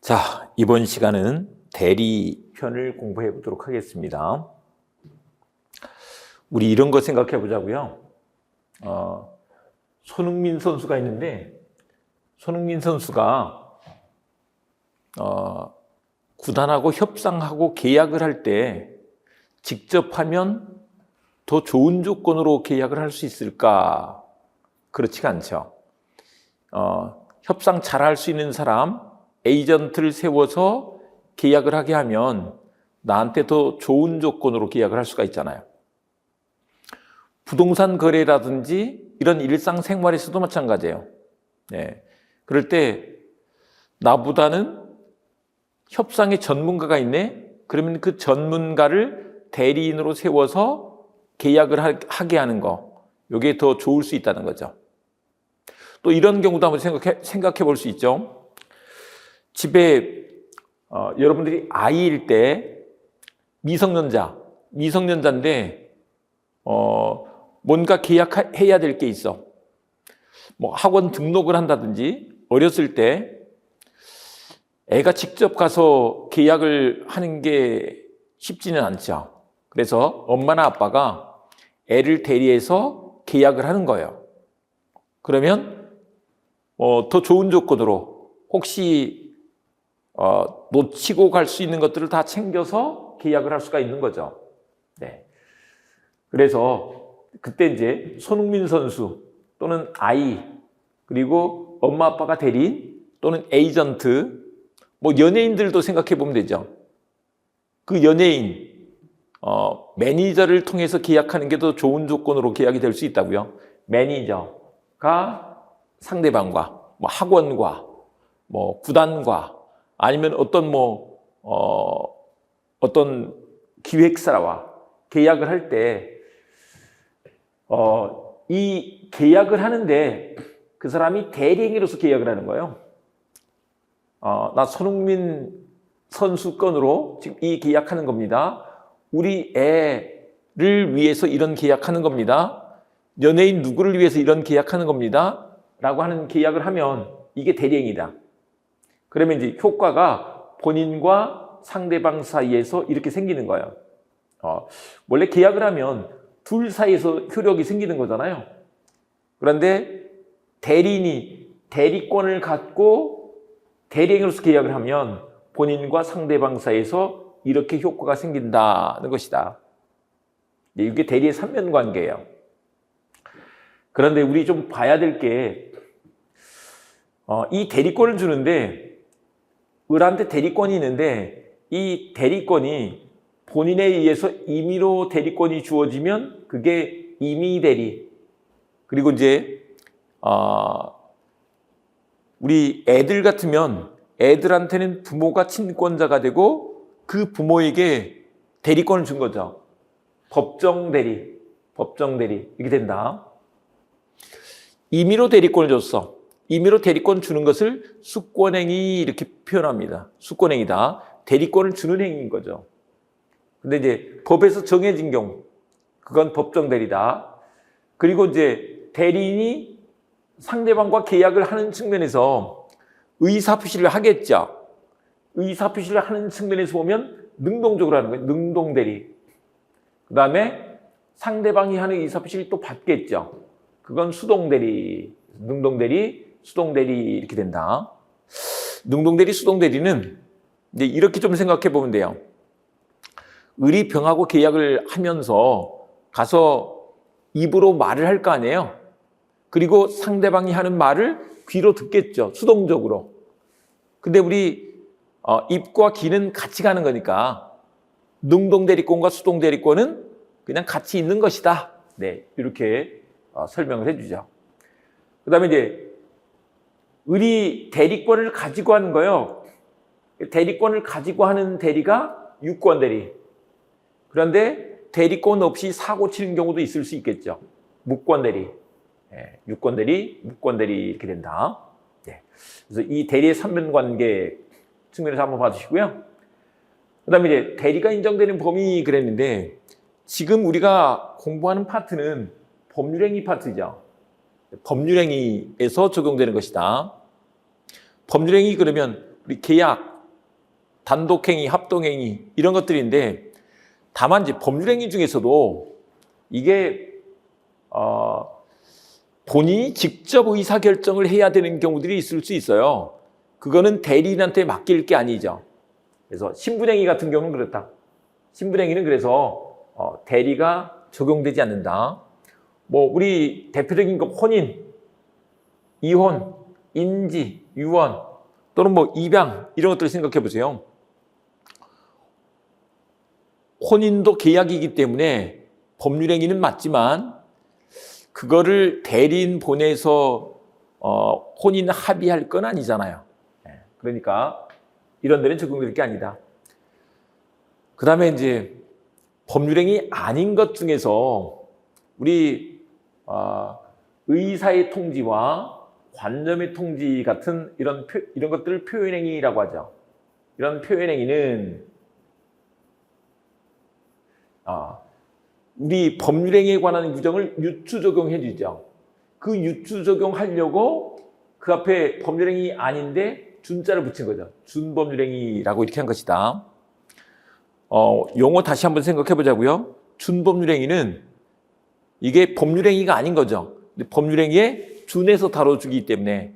자, 이번 시간은 대리편을 공부해 보도록 하겠습니다. 우리 이런 거 생각해 보자고요. 손흥민 선수가 있는데, 손흥민 선수가 구단하고 협상하고 계약을 할 때 직접 하면 더 좋은 조건으로 계약을 할 수 있을까? 그렇지가 않죠. 협상 잘 할 수 있는 사람, 에이전트를 세워서 계약을 하게 하면 나한테 더 좋은 조건으로 계약을 할 수가 있잖아요. 부동산 거래라든지 이런 일상생활에서도 마찬가지예요. 네. 그럴 때 나보다는 협상에 전문가가 있네? 그러면 그 전문가를 대리인으로 세워서 계약을 하게 하는 거, 이게 더 좋을 수 있다는 거죠. 또 이런 경우도 한번 생각해 볼 수 있죠. 집에 여러분들이 아이일 때 미성년자인데 뭔가 계약해야 될 게 있어. 뭐 학원 등록을 한다든지 어렸을 때 애가 직접 가서 계약을 하는 게 쉽지는 않죠. 그래서 엄마나 아빠가 애를 대리해서 계약을 하는 거예요. 그러면 더 좋은 조건으로 혹시 놓치고 갈 수 있는 것들을 다 챙겨서 계약을 할 수가 있는 거죠. 네. 그래서 그때 이제 손흥민 선수 또는 아이, 그리고 엄마 아빠가 대리인 또는 에이전트, 뭐 연예인들도 생각해 보면 되죠. 그 연예인, 매니저를 통해서 계약하는 게 더 좋은 조건으로 계약이 될 수 있다고요. 매니저가 상대방과, 뭐 학원과, 뭐 구단과, 아니면 어떤 기획사와 계약을 할 때, 이 계약을 하는데 그 사람이 대리인으로서 계약을 하는 거예요. 나 손흥민 선수 건으로 지금 이 계약하는 겁니다. 우리 애를 위해서 이런 계약하는 겁니다. 연예인 누구를 위해서 이런 계약하는 겁니다. 라고 하는 계약을 하면 이게 대리행위다. 그러면 이제 효과가 본인과 상대방 사이에서 이렇게 생기는 거예요. 원래 계약을 하면 둘 사이에서 효력이 생기는 거잖아요. 그런데 대리인이 대리권을 갖고 대리행위로서 계약을 하면 본인과 상대방 사이에서 이렇게 효과가 생긴다는 것이다. 이게 대리의 삼면관계예요. 그런데 우리 좀 봐야 될 게, 이 대리권을 주는데 을한테 대리권이 있는데 이 대리권이 본인에 의해서 임의로 대리권이 주어지면 그게 임의 대리. 그리고 이제 우리 애들 같으면 애들한테는 부모가 친권자가 되고 그 부모에게 대리권을 준 거죠. 법정 대리 이렇게 된다. 임의로 대리권을 줬어. 임의로 대리권 주는 것을 수권행위 이렇게 표현합니다. 수권행위다. 대리권을 주는 행위인 거죠. 근데 이제 법에서 정해진 경우, 그건 법정 대리다. 그리고 이제 대리인이 상대방과 계약을 하는 측면에서 의사표시를 하겠죠. 의사표시를 하는 측면에서 보면 능동적으로 하는 거예요. 능동대리. 그 다음에 상대방이 하는 의사표시를 또 받겠죠. 그건 수동대리, 능동대리, 수동대리 이렇게 된다. 능동대리, 수동대리는 이제 이렇게 좀 생각해 보면 돼요. 을이 병하고 계약을 하면서 가서 입으로 말을 할 거 아니에요. 그리고 상대방이 하는 말을 귀로 듣겠죠. 수동적으로. 근데 우리 입과 귀는 같이 가는 거니까 능동대리권과 수동대리권은 그냥 같이 있는 것이다. 네, 이렇게 설명을 해주죠. 그 다음에 이제 을이 대리권을 가지고 하는 거예요. 대리권을 가지고 하는 대리가 유권대리. 그런데 대리권 없이 사고 치는 경우도 있을 수 있겠죠. 무권대리. 네, 유권대리, 무권대리 이렇게 된다. 네. 그래서 이 대리의 삼면관계 측면에서 한번 봐주시고요. 그 다음에 이제 대리가 인정되는 범위 그랬는데 지금 우리가 공부하는 파트는 법률행위 파트죠. 법률행위에서 적용되는 것이다. 법률행위 그러면 우리 계약, 단독행위, 합동행위 이런 것들인데 다만 이제 법률행위 중에서도 이게 본인이 직접 의사결정을 해야 되는 경우들이 있을 수 있어요. 그거는 대리인한테 맡길 게 아니죠. 그래서 신분행위 같은 경우는 그렇다. 신분행위는 그래서 대리가 적용되지 않는다. 뭐 우리 대표적인 거 혼인, 이혼, 인지, 유언 또는 뭐 입양 이런 것들을 생각해 보세요. 혼인도 계약이기 때문에 법률행위는 맞지만 그거를 대리인 보내서 혼인 합의할 건 아니잖아요. 그러니까 이런 데는 적용될 게 아니다. 그 다음에 이제 법률행위 아닌 것 중에서 우리 의사의 통지와 관념의 통지 같은 이런 것들을 표현행위라고 하죠. 이런 표현행위는 우리 법률행위에 관한 규정을 유추 적용해 주죠. 그 유추 적용하려고 그 앞에 법률행위 아닌데 준자를 붙인 거죠. 준법률행위라고 이렇게 한 것이다. 용어 다시 한번 생각해 보자고요. 준법률행위는 이게 법률행위가 아닌 거죠. 근데 법률행위에 준해서 다뤄주기 때문에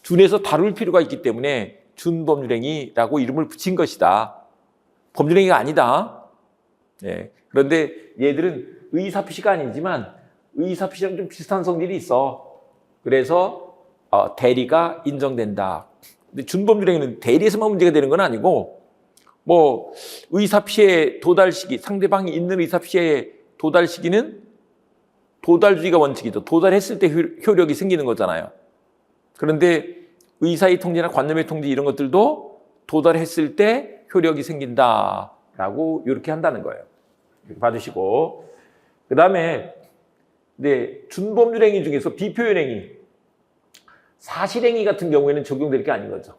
준해서 다룰 필요가 있기 때문에 준법률행위라고 이름을 붙인 것이다. 법률행위가 아니다. 네. 그런데 얘들은 의사표시가 아니지만 의사표시랑 좀 비슷한 성질이 있어. 그래서 대리가 인정된다. 근데 준법률행위는 대리에서만 문제가 되는 건 아니고 뭐 의사피해 도달 시기, 상대방이 있는 의사피해 도달 시기는 도달주의가 원칙이죠. 도달했을 때 효력이 생기는 거잖아요. 그런데 의사의 통지나 관념의 통지 이런 것들도 도달했을 때 효력이 생긴다라고 이렇게 한다는 거예요. 이렇게 봐주시고 그 다음에 준법률행위 중에서 비표현행위, 사실행위 같은 경우에는 적용될 게 아닌 거죠.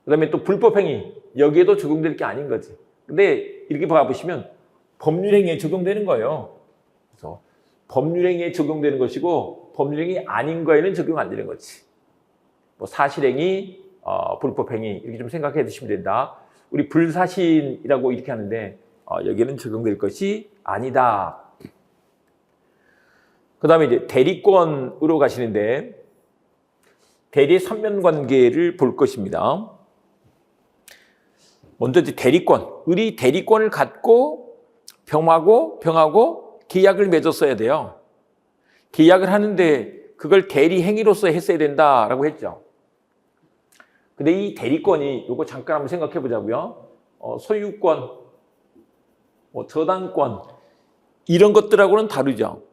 그 다음에 또 불법행위, 여기에도 적용될 게 아닌 거지. 근데 이렇게 봐보시면 법률행위에 적용되는 거예요. 그래서 법률행위에 적용되는 것이고 법률행위 아닌 거에는 적용 안 되는 거지. 뭐 사실행위, 불법행위 이렇게 좀 생각해 두시면 된다. 우리 불사신이라고 이렇게 하는데 여기에는 적용될 것이 아니다. 그 다음에 이제 대리권으로 가시는데 대리의 삼면관계를 볼 것입니다. 먼저 이제 대리권, 우리 대리권을 갖고 병하고 계약을 맺었어야 돼요. 계약을 하는데 그걸 대리행위로서 했어야 된다라고 했죠. 근데 이 대리권이 이거 잠깐 한번 생각해 보자고요. 소유권, 저당권 이런 것들하고는 다르죠.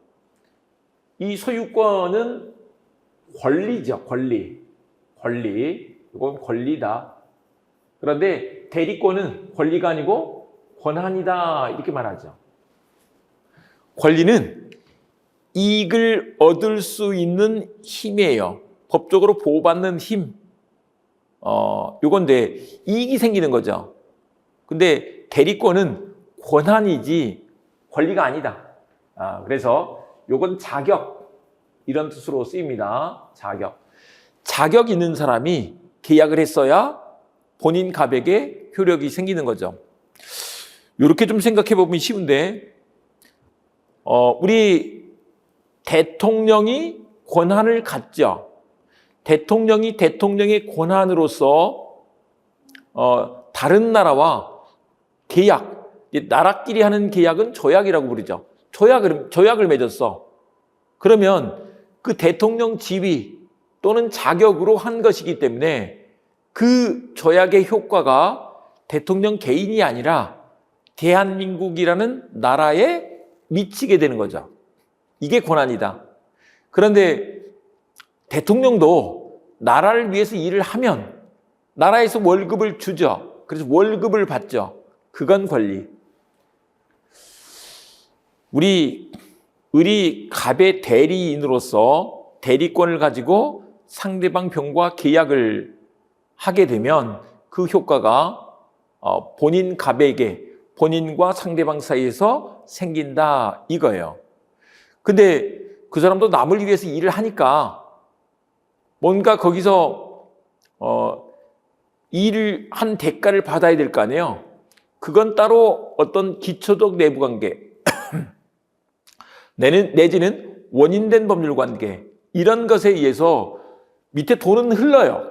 이 소유권은 권리죠. 권리. 이건 권리다. 그런데 대리권은 권리가 아니고 권한이다 이렇게 말하죠. 권리는 이익을 얻을 수 있는 힘이에요. 법적으로 보호받는 힘. 요건데 이익이 생기는 거죠. 근데 대리권은 권한이지 권리가 아니다. 그래서 요건 자격 이런 뜻으로 쓰입니다. 자격 있는 사람이 계약을 했어야 본인 갑에게 효력이 생기는 거죠. 이렇게 좀 생각해 보면 쉬운데 우리 대통령이 권한을 갖죠. 대통령이 대통령의 권한으로서 다른 나라와 계약, 나라끼리 하는 계약은 조약이라고 부르죠. 조약을 맺었어. 그러면 그 대통령 지위 또는 자격으로 한 것이기 때문에 그 조약의 효과가 대통령 개인이 아니라 대한민국이라는 나라에 미치게 되는 거죠. 이게 권한이다. 그런데 대통령도 나라를 위해서 일을 하면 나라에서 월급을 주죠. 그래서 월급을 받죠. 그건 권리. 우리 갑의 대리인으로서 대리권을 가지고 상대방 병과 계약을 하게 되면 그 효과가 본인 갑에게 본인과 상대방 사이에서 생긴다 이거예요. 근데 그 사람도 남을 위해서 일을 하니까 뭔가 거기서 일을 한 대가를 받아야 될 거 아니에요. 그건 따로 어떤 기초적 내부관계 내지는 원인된 법률관계 이런 것에 의해서 밑에 돈은 흘러요.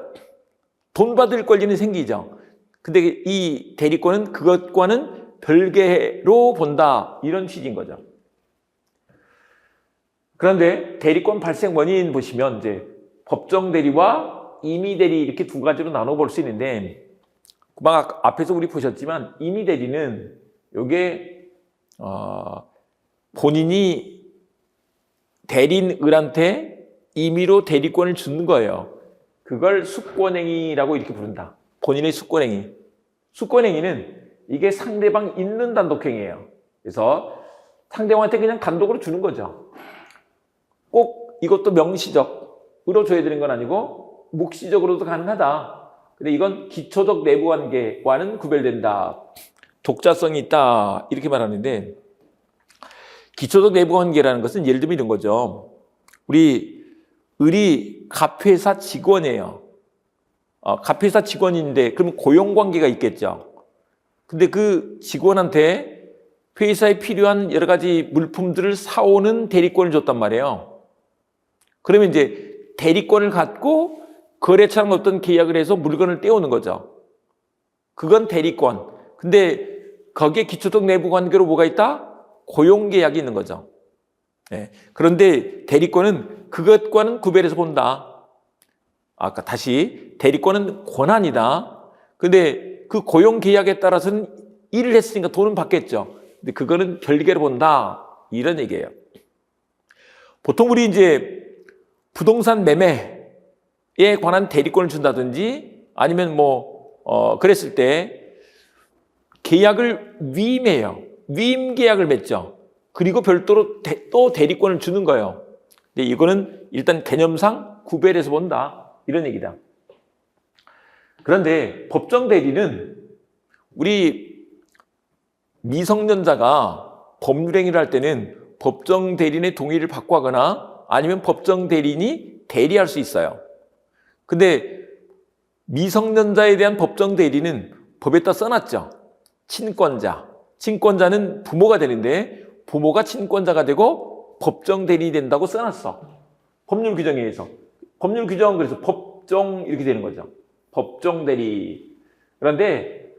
돈 받을 권리는 생기죠. 근데 이 대리권은 그것과는 별개로 본다 이런 취지인 거죠. 그런데 대리권 발생 원인 보시면 이제 법정 대리와 임의 대리 이렇게 두 가지로 나눠 볼 수 있는데 막 앞에서 우리 보셨지만 임의 대리는 요게 본인이 대리인을한테 임의로 대리권을 주는 거예요. 그걸 수권행위라고 이렇게 부른다. 본인의 수권행위. 수권행위는 이게 상대방 있는 단독행위예요. 그래서 상대방한테 그냥 단독으로 주는 거죠. 꼭 이것도 명시적으로 줘야 되는 건 아니고 묵시적으로도 가능하다. 근데 이건 기초적 내부관계와는 구별된다. 독자성이 있다. 이렇게 말하는데 기초적 내부관계라는 것은 예를 들면 이런 거죠. 우리 갑회사 직원이에요. 갑회사 직원인데 그럼 고용관계가 있겠죠. 근데 그 직원한테 회사에 필요한 여러 가지 물품들을 사오는 대리권을 줬단 말이에요. 그러면 이제 대리권을 갖고 거래처랑 어떤 계약을 해서 물건을 떼오는 거죠. 그건 대리권. 근데 거기에 기초적 내부관계로 뭐가 있다? 고용계약이 있는 거죠. 네. 그런데 대리권은 그것과는 구별해서 본다. 아까 다시 대리권은 권한이다. 근데 그 고용계약에 따라서는 일을 했으니까 돈은 받겠죠. 근데 그거는 별개로 본다. 이런 얘기예요. 보통 우리 이제 부동산 매매에 관한 대리권을 준다든지 아니면 그랬을 때 계약을 위임해요. 위임 계약을 맺죠. 그리고 별도로 또 대리권을 주는 거예요. 근데 이거는 일단 개념상 구별해서 본다. 이런 얘기다. 그런데 법정 대리는 우리 미성년자가 법률행위를 할 때는 법정 대리인의 동의를 받고 하거나 아니면 법정 대리인이 대리할 수 있어요. 근데 미성년자에 대한 법정 대리는 법에다 써놨죠. 친권자. 친권자는 부모가 되는데 부모가 친권자가 되고 법정 대리인이 된다고 써놨어. 법률 규정에 의해서. 법률 규정은 그래서 법정 이렇게 되는 거죠. 법정 대리. 그런데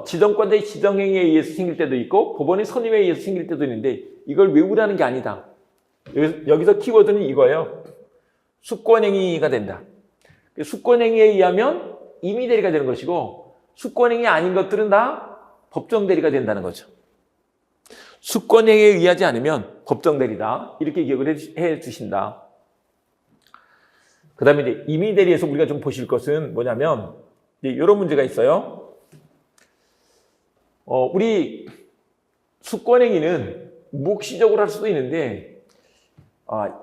지정권자의 지정행위에 의해서 생길 때도 있고 법원의 선임에 의해서 생길 때도 있는데 이걸 외우라는 게 아니다. 여기서 키워드는 이거예요. 수권행위가 된다. 수권행위에 의하면 임의 대리가 되는 것이고 수권행위 아닌 것들은 다 법정 대리가 된다는 거죠. 수권행위에 의하지 않으면 법정 대리다. 이렇게 기억을 해 주신다. 그 다음에 이제 임의 대리에서 우리가 좀 보실 것은 뭐냐면 이제 이런 문제가 있어요. 우리 수권행위는 묵시적으로 할 수도 있는데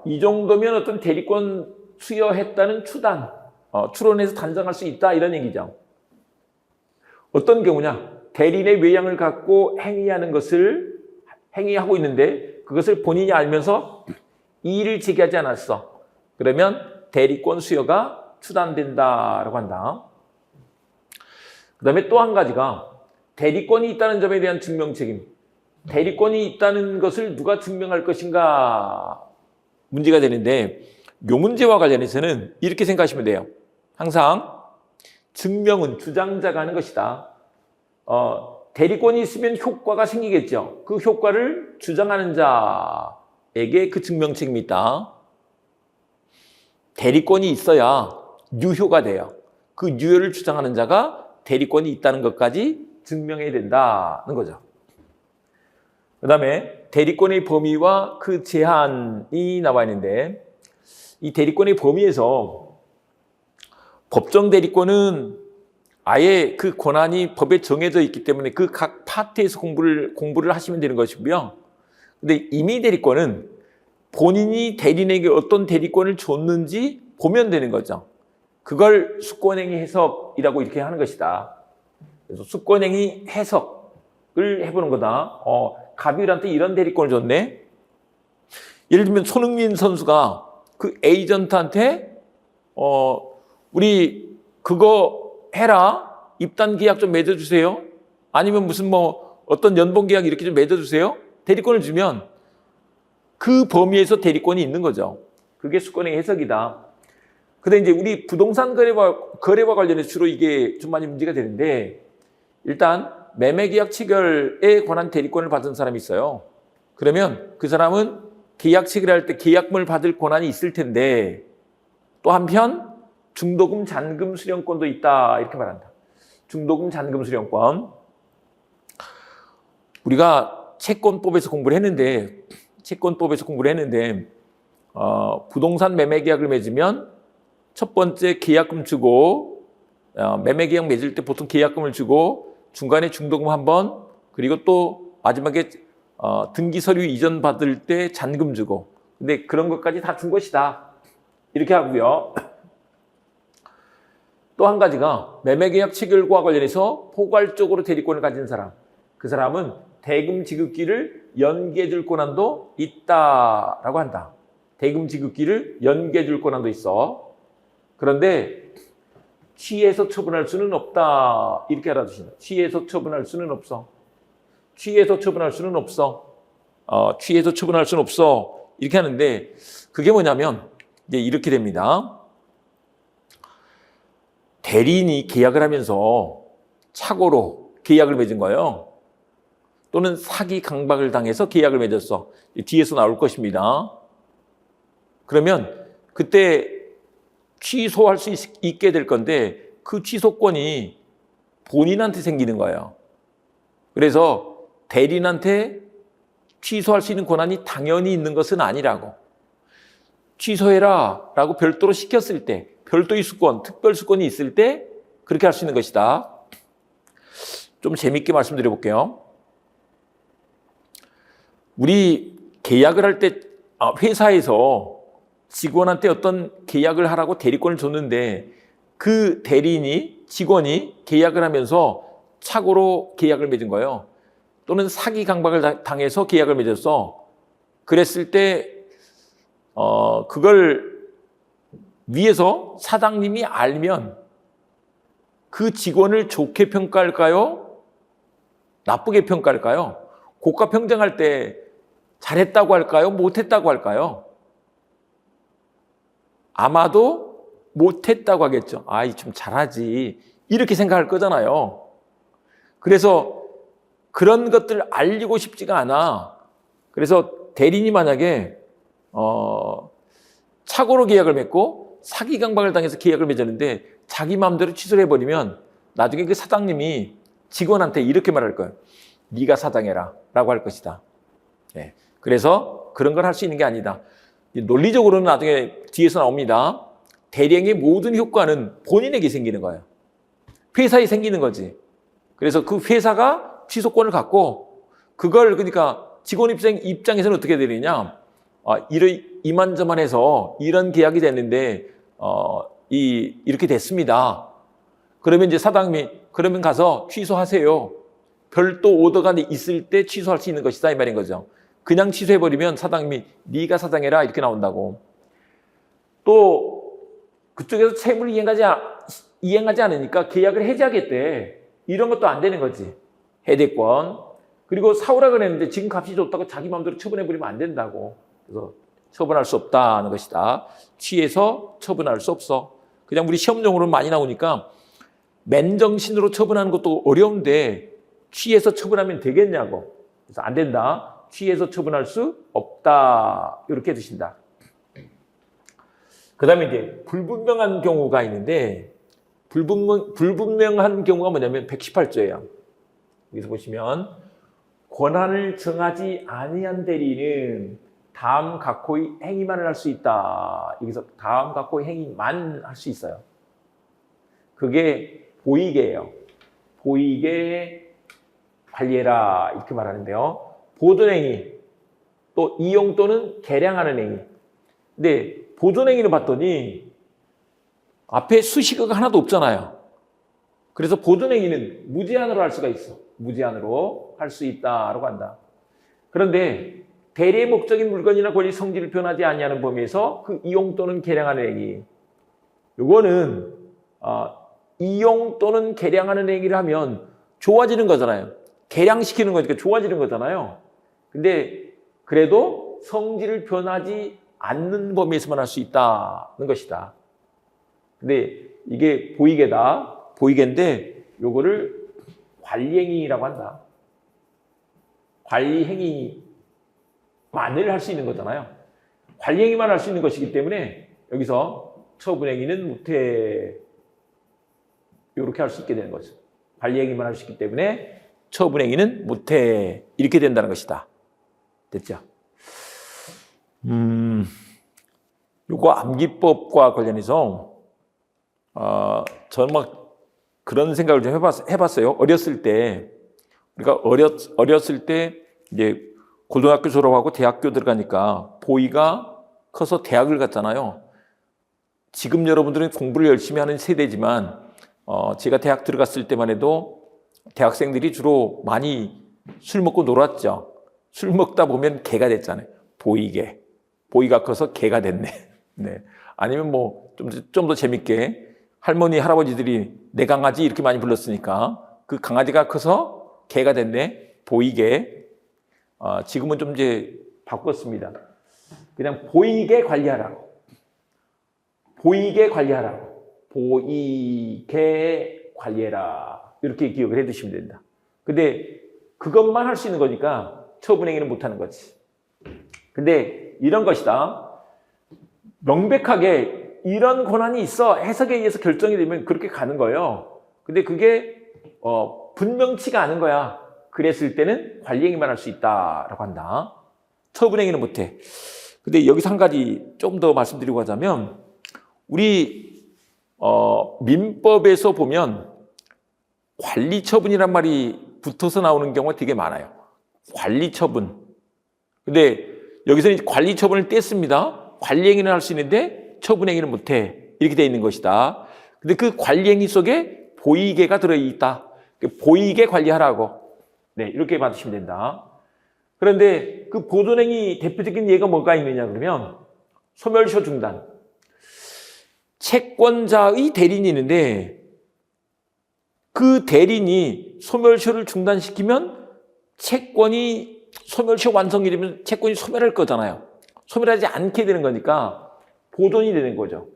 이 정도면 어떤 대리권 수여했다는 추론해서 단정할 수 있다 이런 얘기죠. 어떤 경우냐? 대리인의 외양을 갖고 행위하고 있는데 그것을 본인이 알면서 이의를 제기하지 않았어. 그러면 대리권 수여가 추단된다라고 한다. 그 다음에 또 한 가지가 대리권이 있다는 점에 대한 증명책임. 대리권이 있다는 것을 누가 증명할 것인가 문제가 되는데 이 문제와 관련해서는 이렇게 생각하시면 돼요. 항상 증명은 주장자가 하는 것이다. 대리권이 있으면 효과가 생기겠죠. 그 효과를 주장하는 자에게 그 증명 책임이 있다. 대리권이 있어야 유효가 돼요. 그 유효를 주장하는 자가 대리권이 있다는 것까지 증명해야 된다는 거죠. 그 다음에 대리권의 범위와 그 제한이 나와 있는데 이 대리권의 범위에서 법정 대리권은 아예 그 권한이 법에 정해져 있기 때문에 그 각 파트에서 공부를 하시면 되는 것이고요. 근데 임의 대리권은 본인이 대리인에게 어떤 대리권을 줬는지 보면 되는 거죠. 그걸 수권행위 해석이라고 이렇게 하는 것이다. 그래서 수권행위 해석을 해보는 거다. 갑일한테 이런 대리권을 줬네. 예를 들면 손흥민 선수가 그 에이전트한테 우리 그거 해라. 입단 계약 좀 맺어주세요. 아니면 무슨 뭐 어떤 연봉 계약 이렇게 좀 맺어주세요. 대리권을 주면 그 범위에서 대리권이 있는 거죠. 그게 수권행위 해석이다. 근데 이제 우리 부동산 거래와 관련해서 주로 이게 좀 많이 문제가 되는데, 일단 매매계약 체결에 관한 대리권을 받은 사람이 있어요. 그러면 그 사람은 계약 체결할 때 계약금을 받을 권한이 있을 텐데, 또 한편 중도금 잔금 수령권도 있다 이렇게 말한다. 중도금 잔금 수령권. 우리가 채권법에서 공부를 했는데 부동산 매매계약을 맺으면 첫 번째 계약금 주고, 매매계약 맺을 때 보통 계약금을 주고 중간에 중도금 한 번, 그리고 또 마지막에 등기 서류 이전 받을 때 잔금 주고. 근데 그런 것까지 다 준 것이다 이렇게 하고요. 또 한 가지가 매매계약 체결과 관련해서 포괄적으로 대리권을 가진 사람, 그 사람은 대금 지급기를 연기해 줄 권한도 있다라고 한다. 대금 지급기를 연기해 줄 권한도 있어. 그런데 취해서 처분할 수는 없다 이렇게 알아두신다. 취해서 처분할 수는 없어. 취해서 처분할 수는 없어. 취해서 처분할 수는 없어 이렇게 하는데, 그게 뭐냐면 이제 이렇게 됩니다. 대리인이 계약을 하면서 착오로 계약을 맺은 거예요. 또는 사기 강박을 당해서 계약을 맺었어. 뒤에서 나올 것입니다. 그러면 그때 취소할 수 있게 될 건데, 그 취소권이 본인한테 생기는 거예요. 그래서 대리인한테 취소할 수 있는 권한이 당연히 있는 것은 아니라고. 취소해라 라고 별도로 시켰을 때, 별도의 수권, 특별 수권이 있을 때 그렇게 할 수 있는 것이다. 좀 재밌게 말씀드려 볼게요. 우리 계약을 할 때 회사에서 직원한테 어떤 계약을 하라고 대리권을 줬는데, 그 대리인이, 직원이 계약을 하면서 착오로 계약을 맺은 거예요. 또는 사기 강박을 당해서 계약을 맺었어. 그랬을 때 그걸 위에서 사장님이 알면 그 직원을 좋게 평가할까요? 나쁘게 평가할까요? 고가 평정할 때 잘했다고 할까요? 못했다고 할까요? 아마도 못했다고 하겠죠. 아이, 좀 잘하지. 이렇게 생각할 거잖아요. 그래서 그런 것들을 알리고 싶지가 않아. 그래서 대리인이 만약에 착오로 계약을 맺고 사기 강박을 당해서 계약을 맺었는데 자기 마음대로 취소를 해버리면 나중에 그 사장님이 직원한테 이렇게 말할 거예요. 네가 사장해라 라고 할 것이다. 네. 그래서 그런 걸 할 수 있는 게 아니다. 논리적으로는 나중에 뒤에서 나옵니다. 대리행의 모든 효과는 본인에게 생기는 거예요. 회사에 생기는 거지. 그래서 그 회사가 취소권을 갖고 그걸, 그러니까 직원 입장에서는 어떻게 되느냐. 이만저만해서 이런 계약이 됐는데 이렇게 됐습니다. 그러면 이제 사장님이 그러면 가서 취소하세요. 별도 오더가 있을 때 취소할 수 있는 것이다 이 말인 거죠. 그냥 취소해버리면 사장님이 네가 사장해라 이렇게 나온다고. 또 그쪽에서 채무를 이행하지 않으니까 계약을 해지하겠대. 이런 것도 안 되는 거지. 해대권. 그리고 사오라 그랬는데 지금 값이 좋다고 자기 마음대로 처분해버리면 안 된다고. 그래서 처분할 수 없다는 것이다. 취해서 처분할 수 없어. 그냥 우리 시험용으로 많이 나오니까 맨정신으로 처분하는 것도 어려운데 취해서 처분하면 되겠냐고. 그래서 안 된다. 취해서 처분할 수 없다. 이렇게 드신다. 그 다음에 이제 불분명한 경우가 있는데, 불분명한 경우가 뭐냐면 118조예요. 여기서 보시면 권한을 정하지 아니한 대리인은 다음 각호의 행위만을 할 수 있다. 여기서 다음 각호의 행위만 할 수 있어요. 그게 보이게예요. 보이게 관리해라 이렇게 말하는데요. 보존행위, 또 이용 또는 개량하는 행위. 근데 보존행위를 봤더니 앞에 수식어가 하나도 없잖아요. 그래서 보존행위는 무제한으로 할 수가 있어. 무제한으로 할 수 있다라고 한다. 그런데 대리의 목적인 물건이나 권리 성질을 변하지 아니하는 범위에서 그 이용 또는 개량하는 행위, 요거는 이용 또는 개량하는 행위를 하면 좋아지는 거잖아요. 개량시키는 거니까 좋아지는 거잖아요. 근데 그래도 성질을 변하지 않는 범위에서만 할 수 있다는 것이다. 근데 이게 보이게다. 보이게인데 요거를 관리행위라고 한다. 관리행위만을 할 수 있는 거잖아요. 관리행위만 할 수 있는 것이기 때문에 여기서 처분행위는 못해. 이렇게 할 수 있게 되는 거죠. 관리행위만 할 수 있기 때문에 처분행위는 못해. 이렇게 된다는 것이다. 됐죠? 요거 암기법과 관련해서 저는 막 그런 생각을 좀 해봤어요. 어렸을 때 우리가 어렸을 때 이제 고등학교 졸업하고 대학교 들어가니까 보이가 커서 대학을 갔잖아요. 지금 여러분들은 공부를 열심히 하는 세대지만 제가 대학 들어갔을 때만 해도 대학생들이 주로 많이 술 먹고 놀았죠. 술 먹다 보면 개가 됐잖아요. 보이개. 보이가 커서 개가 됐네. 네. 아니면 뭐 좀 더 재밌게 할머니, 할아버지들이 내 강아지 이렇게 많이 불렀으니까 그 강아지가 커서 개가 됐네. 보이개. 지금은 좀 이제 바꿨습니다. 그냥 보이게 관리하라고. 보이게 관리하라고. 보이게 관리해라. 이렇게 기억을 해 두시면 된다. 근데 그것만 할 수 있는 거니까 처분행위는 못하는 거지. 근데 이런 것이다. 명백하게 이런 권한이 있어 해석에 의해서 결정이 되면 그렇게 가는 거예요. 근데 그게 분명치가 않은 거야. 그랬을 때는 관리행위만 할 수 있다라고 한다. 처분행위는 못해. 근데 여기서 한 가지 좀 더 말씀드리고 하자면 우리 민법에서 보면 관리처분이란 말이 붙어서 나오는 경우가 되게 많아요. 관리처분. 근데 여기서는 관리처분을 뗐습니다. 관리행위는 할 수 있는데 처분행위는 못해. 이렇게 되어 있는 것이다. 근데 그 관리행위 속에 보이게가 들어있다. 보이게 관리하라고. 네, 이렇게 받으시면 된다. 그런데 그 보존행위 대표적인 예가 뭐가 있느냐 그러면 소멸시효 중단. 채권자의 대리인이 있는데 그 대리인이 소멸시효를 중단시키면 채권이 소멸시효 완성이 되면 채권이 소멸할 거잖아요. 소멸하지 않게 되는 거니까 보존이 되는 거죠.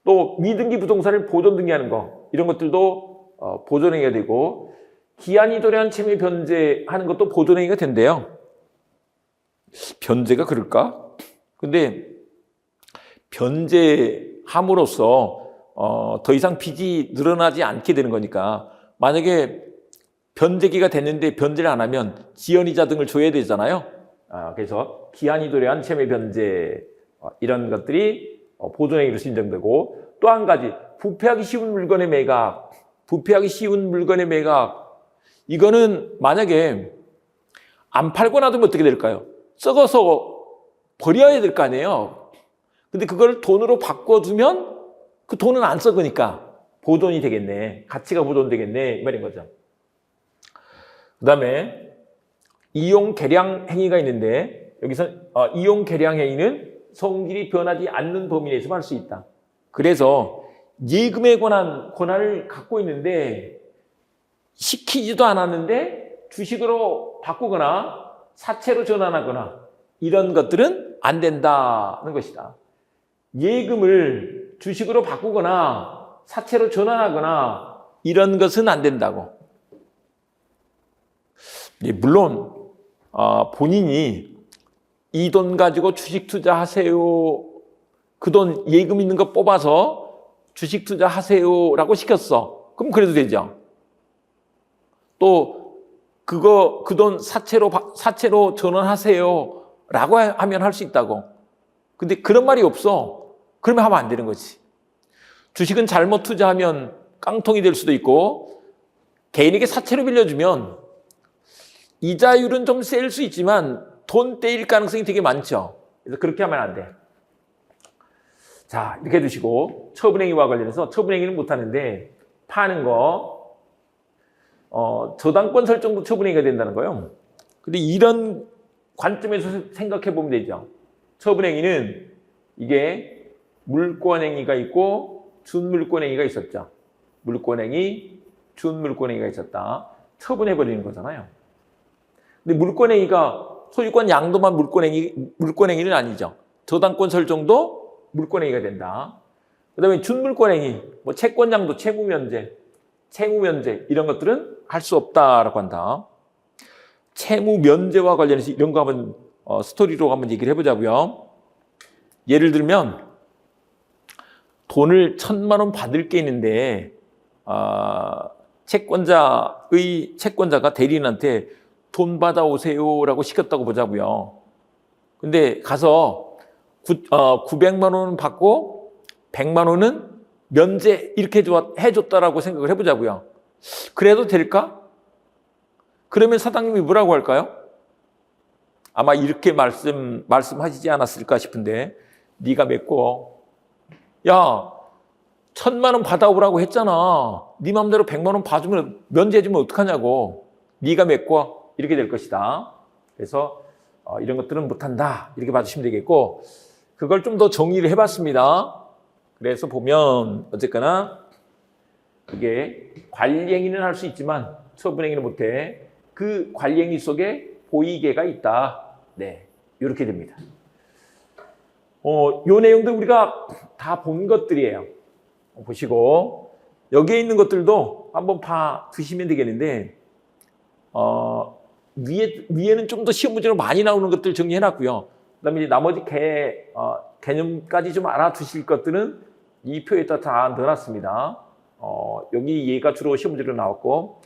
또 미등기 부동산을 보존 등기하는 거 이런 것들도 보존행위가 되고 기한이 도래한 채무 변제하는 것도 보존행위가 된대요. 변제가 그럴까? 근데 변제함으로써 더 이상 빚이 늘어나지 않게 되는 거니까 만약에 변제기가 됐는데 변제를 안 하면 지연이자 등을 줘야 되잖아요. 그래서 기한이 도래한 채무 변제 이런 것들이 보존행위로 인정되고 또 한 가지 부패하기 쉬운 물건의 매각. 부패하기 쉬운 물건의 매각. 이거는 만약에 안 팔고 놔두면 어떻게 될까요? 썩어서 버려야 될 거 아니에요. 근데 그걸 돈으로 바꿔두면 그 돈은 안 썩으니까 보존이 되겠네. 가치가 보존되겠네. 이 말인 거죠. 그 다음에 이용 개량 행위가 있는데 여기서 이용 개량 행위는 성질이 변하지 않는 범위 내에서 할 수 있다. 그래서 예금에 관한 권한을 갖고 있는데 시키지도 않았는데 주식으로 바꾸거나 사채로 전환하거나 이런 것들은 안 된다는 것이다. 예금을 주식으로 바꾸거나 사채로 전환하거나 이런 것은 안 된다고. 물론 본인이 이 돈 가지고 주식 투자하세요. 그 돈 예금 있는 거 뽑아서 주식 투자하세요라고 시켰어. 그럼 그래도 되죠. 또 그 돈 사채로 전환하세요라고 하면 할 수 있다고. 근데 그런 말이 없어. 그러면 하면 안 되는 거지. 주식은 잘못 투자하면 깡통이 될 수도 있고 개인에게 사채로 빌려주면 이자율은 좀 셀 수 있지만 돈 떼일 가능성이 되게 많죠. 그래서 그렇게 하면 안 돼. 자, 이렇게 해두시고 처분행위와 관련해서 처분행위는 못하는데 파는 거 저당권 설정도 처분행위가 된다는 거예요. 근데 이런 관점에서 생각해 보면 되죠. 처분행위는 이게 물권행위가 있고 준물권행위가 있었죠. 물권행위, 준물권행위가 있었다. 처분해버리는 거잖아요. 근데 물권행위가 소유권 양도만 물권행위는 아니죠. 저당권 설정도 물권행위가 된다. 그 다음에 준물권행위, 뭐 채권 양도, 채무면제 이런 것들은 할 수 없다라고 한다. 채무면제와 관련해서 이런 거 한번 스토리로 한번 얘기를 해보자고요. 예를 들면 돈을 1,000만 원 받을 게 있는데 채권자가 대리인한테 돈 받아오세요라고 시켰다고 보자고요. 근데 가서 900만 원은 받고 100만 원은 면제 이렇게 해줬다라고 생각을 해보자고요. 그래도 될까? 그러면 사장님이 뭐라고 할까요? 아마 이렇게 말씀하시지 않았을까 싶은데, 네가 메꿔. 야, 1,000만 원 받아오라고 했잖아. 네 맘대로 100만 원 봐주면 면제해주면 어떡하냐고. 네가 메꿔. 이렇게 될 것이다. 그래서 이런 것들은 못한다. 이렇게 봐주시면 되겠고, 그걸 좀 더 정리를 해봤습니다. 그래서 보면 어쨌거나 그게 관리행위는 할 수 있지만 처분행위는 못해. 그 관리행위 속에 보이개가 있다. 네, 이렇게 됩니다. 요 내용들 우리가 다 본 것들이에요. 보시고 여기에 있는 것들도 한번 봐 두시면 되겠는데 위에는 좀 더 시험 문제로 많이 나오는 것들 정리해놨고요. 그다음에 이제 나머지 개념까지 좀 알아두실 것들은 이 표에다 다 넣어놨습니다. 여기 얘가 주로 시험 문제로 나왔고,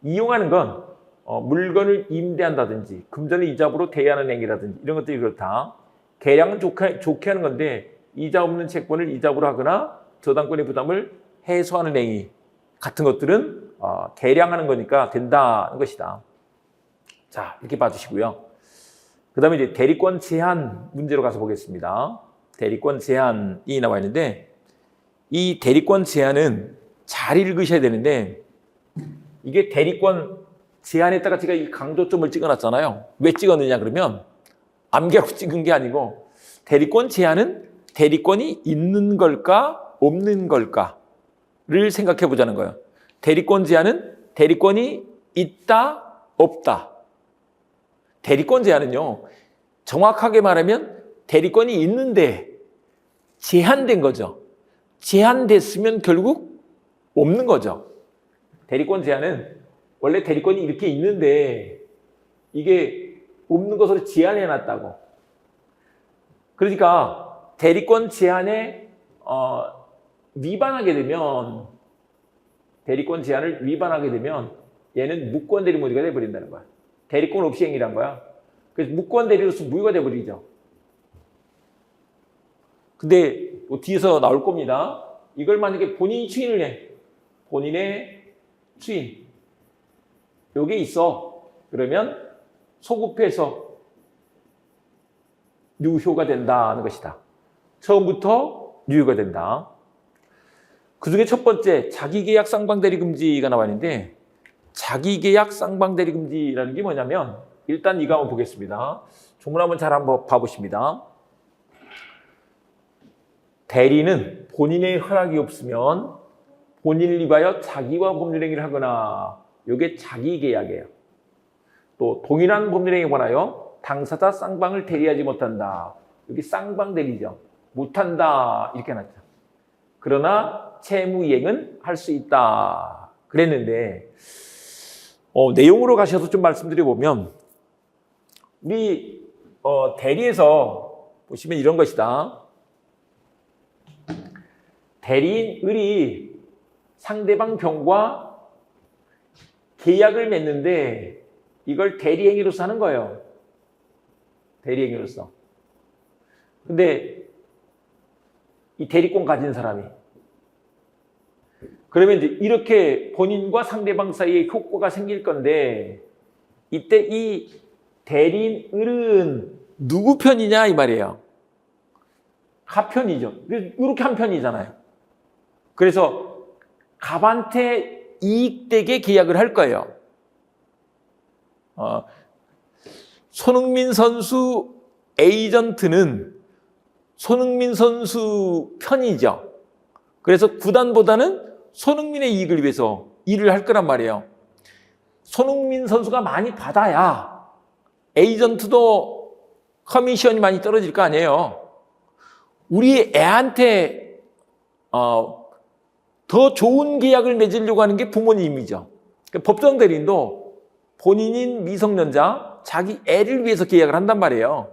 이용하는 건 물건을 임대한다든지 금전을 이자로 대여하는 행위라든지 이런 것들이 그렇다. 계량은 좋게 하는 건데 이자 없는 채권을 이자로 하거나 저당권의 부담을 해소하는 행위 같은 것들은 계량하는 거니까 된다는 것이다. 자, 이렇게 봐주시고요. 그 다음에 이제 대리권 제한 문제로 가서 보겠습니다. 대리권 제한이 나와 있는데, 이 대리권 제한은 잘 읽으셔야 되는데, 이게 대리권 제한에다가 제가 이 강조점을 찍어놨잖아요. 왜 찍었느냐 그러면 암기하고 찍은 게 아니고, 대리권 제한은 대리권이 있는 걸까 없는 걸까를 생각해 보자는 거예요. 대리권 제한은 대리권이 있다 없다. 대리권 제한은요, 정확하게 말하면 대리권이 있는데 제한된 거죠. 제한됐으면 결국 없는 거죠. 대리권 제한은 원래 대리권이 이렇게 있는데 이게 없는 것으로 제한해 놨다고. 그러니까 대리권 제한에 대리권 제한을 위반하게 되면 얘는 무권 대리무효가 돼버린다는 거야. 대리권 없이 행위란 거야. 그래서 무권 대리로서 무효가 돼버리죠. 근데 뒤에서 나올 겁니다. 이걸 만약에 본인이 추인을 해. 본인의 추인. 요게 있어. 그러면 소급해서 유효가 된다는 것이다. 처음부터 유효가 된다. 그 중에 첫 번째, 자기계약 쌍방대리금지가 나와 있는데, 자기계약 쌍방대리금지라는 게 뭐냐면, 일단 이거 한번 보겠습니다. 조문 한번 봐보십니다. 대리는 본인의 허락이 없으면 본인을 위하여 자기와 법률행위를 하거나, 이게 자기계약이에요. 또 동일한 법률행위에 관하여 당사자 쌍방을 대리하지 못한다. 여기 쌍방대리죠. 못한다 이렇게 해놨죠. 그러나 채무이행은 할 수 있다 그랬는데, 내용으로 가셔서 좀 말씀드려보면, 우리 대리에서 보시면 이런 것이다. 대리인 을이 상대방 병과 계약을 맺는데 이걸 대리행위로서 하는 거예요. 대리행위로서. 근데 이 대리권 가진 사람이, 그러면 이제 이렇게 본인과 상대방 사이에 효과가 생길 건데, 이때 이 대리인 을은 누구 편이냐 이 말이에요. 갑편이죠. 이렇게 한 편이잖아요. 그래서 갑한테 이익되게 계약을 할 거예요. 손흥민 선수 에이전트는 손흥민 선수 편이죠. 그래서 구단보다는 손흥민의 이익을 위해서 일을 할 거란 말이에요. 손흥민 선수가 많이 받아야 에이전트도 커미션이 많이 떨어질 거 아니에요. 우리 애한테 더 좋은 계약을 맺으려고 하는 게 부모님이죠. 그러니까 법정 대리인도 본인인 미성년자, 자기 애를 위해서 계약을 한단 말이에요.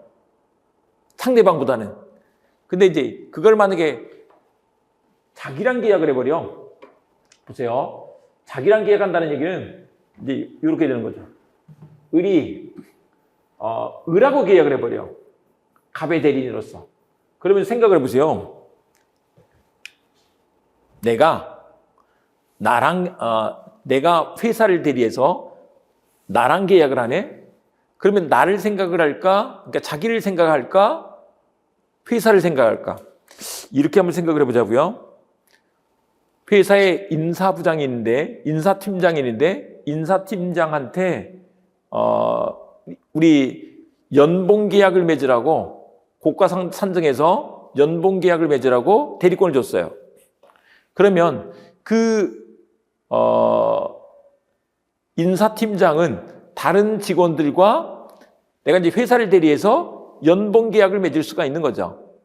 상대방보다는. 근데 이제 그걸 만약에 자기랑 계약을 해버려. 보세요. 자기랑 계약한다는 얘기는 이제 이렇게 되는 거죠. 을하고 계약을 해버려. 갑의 대리인으로서. 그러면 생각을 해보세요. 내가 회사를 대리해서 나랑 계약을 하네? 그러면 나를 생각을 할까? 그러니까 자기를 생각할까? 회사를 생각할까? 이렇게 한번 생각을 해보자고요. 회사에 인사부장이 있는데, 인사팀장한테 우리 연봉 계약을 맺으라고, 고가 산정해서 연봉 계약을 맺으라고 대리권을 줬어요. 그러면 인사팀장은 다른 직원들과 내가 이제 회사를 대리해서 연봉 계약을 맺을 수가 있는 거죠.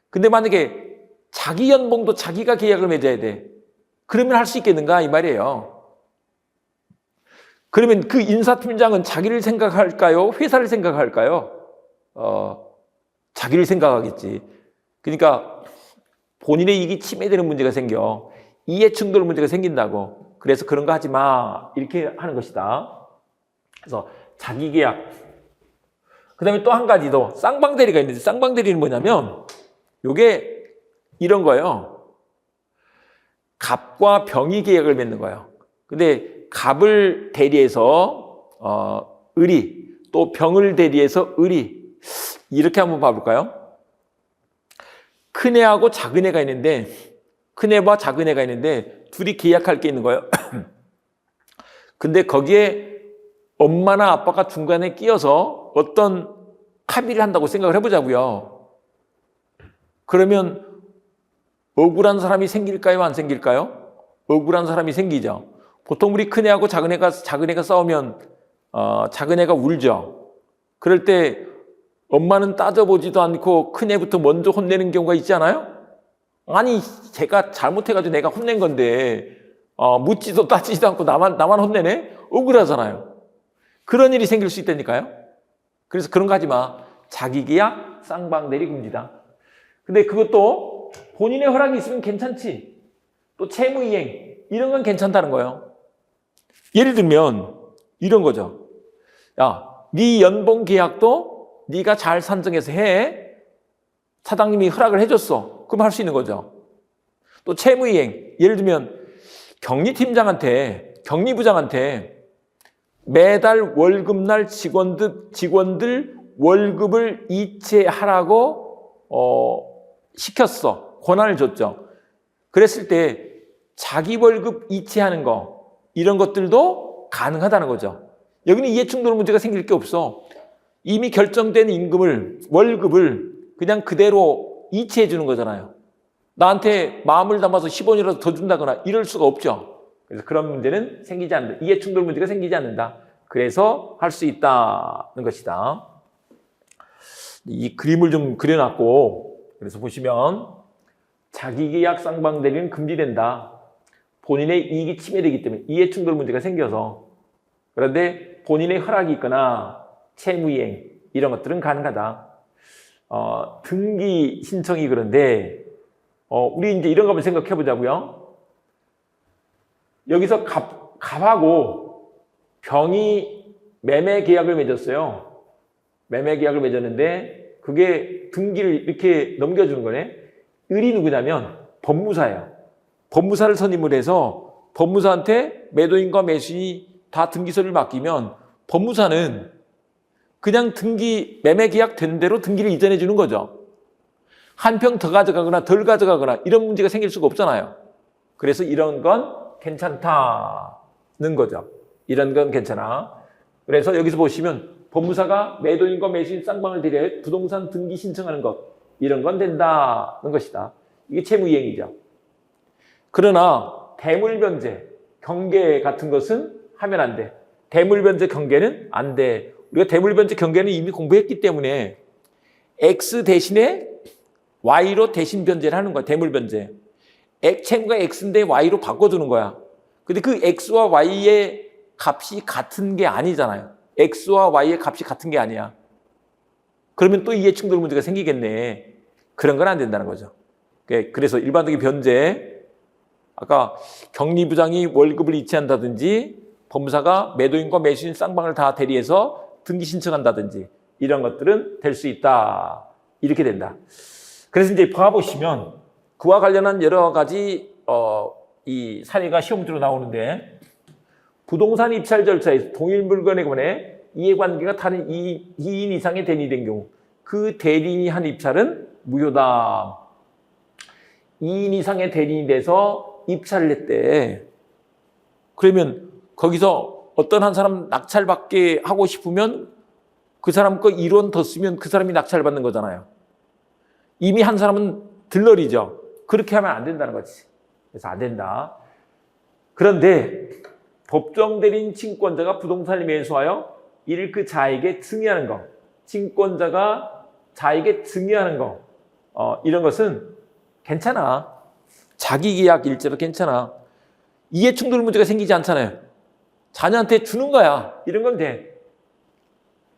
근데 만약에 자기 연봉도 자기가 계약을 맺어야 돼. 그러면 할 수 있겠는가 이 말이에요. 그러면 그 인사팀장은 자기를 생각할까요? 회사를 생각할까요? 자기를 생각하겠지. 그러니까 본인의 이익이 침해되는 문제가 생겨. 이해충돌 문제가 생긴다고. 그래서 그런 거 하지 마. 이렇게 하는 것이다. 그래서 자기 계약. 그 다음에 또 한 가지 더 쌍방대리가 있는데, 쌍방대리는 뭐냐면 요게 이런 거예요. 갑과 병이 계약을 맺는 거예요. 근데 갑을 대리해서 을이, 또 병을 대리해서 을이, 이렇게 한번 봐볼까요? 큰애하고 작은애가 있는데, 큰애와 작은애가 있는데 둘이 계약할 게 있는 거예요. 근데 거기에 엄마나 아빠가 중간에 끼어서 어떤 합의를 한다고 생각을 해보자고요. 그러면 억울한 사람이 생길까요? 안 생길까요? 억울한 사람이 생기죠. 보통 우리 큰애하고 작은애가 싸우면 작은애가 울죠. 그럴 때 엄마는 따져보지도 않고 큰애부터 먼저 혼내는 경우가 있지 않아요? 아니, 제가 잘못해가지고 내가 혼낸 건데 묻지도 따지지도 않고 나만 혼내네? 억울하잖아요. 그런 일이 생길 수 있다니까요. 그래서 그런 거 하지 마. 자기 계약 쌍방대리 금지다. 근데 그것도 본인의 허락이 있으면 괜찮지. 또 채무이행 이런 건 괜찮다는 거예요. 예를 들면 이런 거죠. 야, 네 연봉 계약도 네가 잘 산정해서 해. 사장님이 허락을 해줬어. 그럼 할 수 있는 거죠. 또 채무이행. 예를 들면 경리부장한테 매달 월급날 직원들 월급을 이체하라고 시켰어. 권한을 줬죠. 그랬을 때 자기 월급 이체하는 거 이런 것들도 가능하다는 거죠. 여기는 이해충돌 문제가 생길 게 없어. 이미 결정된 월급을 그냥 그대로 이체해 주는 거잖아요. 나한테 마음을 담아서 10원이라도 더 준다거나 이럴 수가 없죠. 그래서 그런 문제는 생기지 않는다. 이해충돌 문제가 생기지 않는다. 그래서 할 수 있다는 것이다. 이 그림을 좀 그려놨고, 그래서 보시면 자기계약 쌍방대리는 금지된다. 본인의 이익이 침해되기 때문에 이해충돌 문제가 생겨서. 그런데 본인의 허락이 있거나 채무이행 이런 것들은 가능하다. 등기 신청이 그런데 우리 이제 이런 거 한번 생각해 보자고요. 여기서 갑하고 병이 매매 계약을 맺었어요. 매매 계약을 맺었는데 그게 등기를 이렇게 넘겨주는 거네. 을이 누구냐면 법무사예요. 법무사를 선임을 해서 법무사한테 매도인과 매수인이 다 등기서를 맡기면 법무사는 그냥 매매 계약 된 대로 등기를 이전해 주는 거죠. 한 평 더 가져가거나 덜 가져가거나 이런 문제가 생길 수가 없잖아요. 그래서 이런 건 괜찮다는 거죠. 이런 건 괜찮아. 그래서 여기서 보시면 법무사가 매도인과 매수인 쌍방을 대리해 부동산 등기 신청하는 것 이런 건 된다는 것이다. 이게 채무이행이죠. 그러나 대물변제, 경계 같은 것은 하면 안 돼. 대물변제 경계는 안 돼. 우리가 대물변제 경계는 이미 공부했기 때문에 x 대신에 y로 대신 변제를 하는 거야. 대물변제. 액체가 x인데 y로 바꿔주는 거야. 근데 그 x와 y의 값이 같은 게 아니잖아요. x와 y의 값이 같은 게 아니야. 그러면 또 이해충돌 문제가 생기겠네. 그런 건 안 된다는 거죠. 그래서 일반적인 변제, 아까 격리부장이 월급을 이체한다든지 법무사가 매도인과 매수인 쌍방을 다 대리해서 등기 신청한다든지 이런 것들은 될 수 있다. 이렇게 된다. 그래서 이제 봐보시면 그와 관련한 여러 가지 이 사례가 시험 문제로 나오는데 부동산 입찰 절차에서 동일 물건에 관해 이해관계가 다른 2인 이상의 대리인이 된 경우 그 대리인이 한 입찰은 무효다. 2인 이상의 대리인이 돼서 입찰을 했대. 그러면 거기서 어떤 한 사람 낙찰받게 하고 싶으면 그 사람 거 1원 더 쓰면 그 사람이 낙찰받는 거잖아요. 이미 한 사람은 들러리죠. 그렇게 하면 안 된다는 거지. 그래서 안 된다. 그런데 법정 대리인 친권자가 부동산을 매수하여 이를 그 자에게 증여하는 거, 친권자가 자에게 증여하는 거, 이런 것은 괜찮아. 자기계약 일제로 괜찮아. 이해충돌 문제가 생기지 않잖아요. 자녀한테 주는 거야. 이런 건 돼.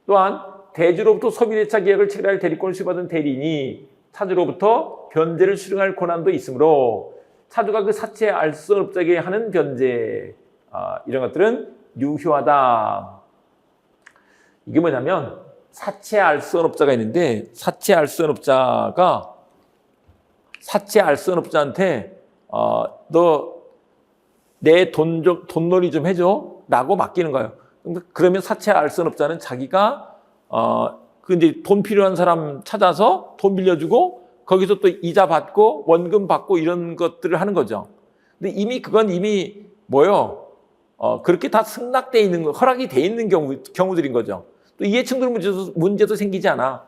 또한 대주로부터 소비대차 계약을 체결할 대리권을 수여받은 대리인이 차주로부터 변제를 수령할 권한도 있으므로 차주가 그 사채 알선업자에게 하는 변제, 이런 것들은 유효하다. 이게 뭐냐면 사채 알선업자가 있는데 사채 알선업자한테 너 내 돈놀이 좀 해줘 라고 맡기는 거예요. 그러면 사채 알선업자는 자기가 그 이제 돈 필요한 사람 찾아서 돈 빌려주고 거기서 또 이자 받고 원금 받고 이런 것들을 하는 거죠. 근데 그건 이미 뭐요? 그렇게 다 승낙돼 있는 거, 허락이 돼 있는 경우들인 거죠. 또 이해충돌 문제도 생기지 않아.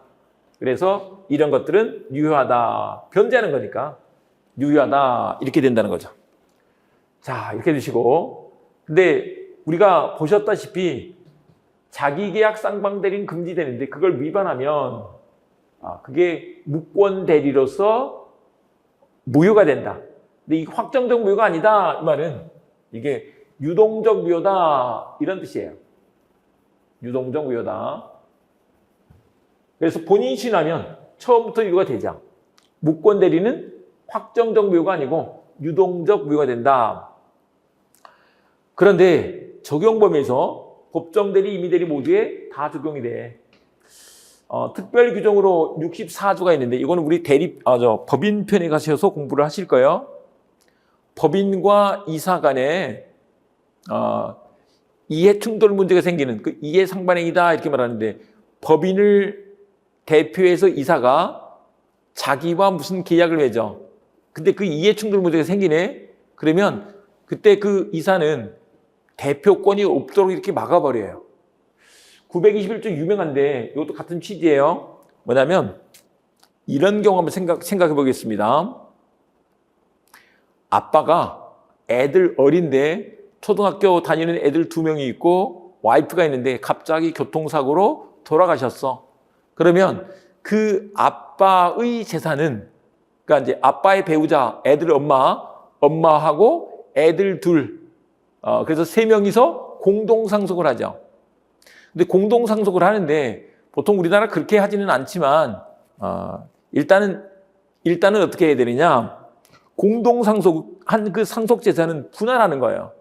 그래서 이런 것들은 유효하다. 변제하는 거니까 유효하다. 이렇게 된다는 거죠. 자, 이렇게 두시고. 근데 우리가 보셨다시피 자기계약 쌍방대리는 금지되는데 그걸 위반하면 그게 무권 대리로서 무효가 된다. 근데 이 확정적 무효가 아니다. 이 말은 이게 유동적 무효다. 이런 뜻이에요. 유동적 무효다. 그래서 본인이 신하면 처음부터 유효가 되죠. 무권 대리는 확정적 무효가 아니고 유동적 무효가 된다. 그런데 적용 범위에서 법정 대리, 임의 대리 모두에 다 적용이 돼. 특별 규정으로 64조가 있는데 이거는 우리 법인편에 가셔서 공부를 하실 거예요. 법인과 이사 간에 이해 충돌 문제가 생기는 그 이해 상반행위다 이렇게 말하는데 법인을 대표해서 이사가 자기와 무슨 계약을 맺어. 근데 그 이해 충돌 문제가 생기네. 그러면 그때 그 이사는 대표권이 없도록 이렇게 막아버려요. 921조 유명한데 이것도 같은 취지예요. 뭐냐면 이런 경우 한번 생각해 보겠습니다. 아빠가 애들 어린데 초등학교 다니는 애들 2명이 있고 와이프가 있는데 갑자기 교통사고로 돌아가셨어. 그러면 그 아빠의 재산은 그러니까 이제 아빠의 배우자 애들 엄마하고 애들 둘 그래서 3명이서 공동상속을 하죠. 근데 공동상속을 하는데 보통 우리나라 그렇게 하지는 않지만 일단은 어떻게 해야 되느냐? 공동상속한 그 상속 재산은 분할하는 거예요.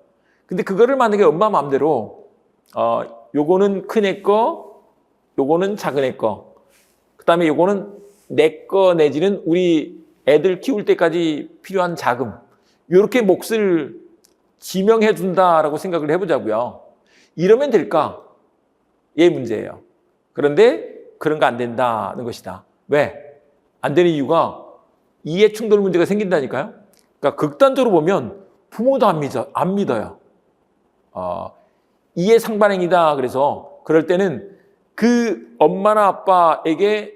근데 그거를 만약에 엄마 마음대로 요거는 큰애 거, 요거는 작은 애 거, 그다음에 요거는 내 거 내지는 우리 애들 키울 때까지 필요한 자금, 요렇게 몫을 지명해 준다라고 생각을 해보자고요. 이러면 될까? 예, 문제예요. 그런데 그런 거 안 된다는 것이다. 왜? 안 되는 이유가 이해 충돌 문제가 생긴다니까요. 그러니까 극단적으로 보면 부모도 안 믿어요. 이해 상반행위다. 그래서 그럴 때는 그 엄마나 아빠에게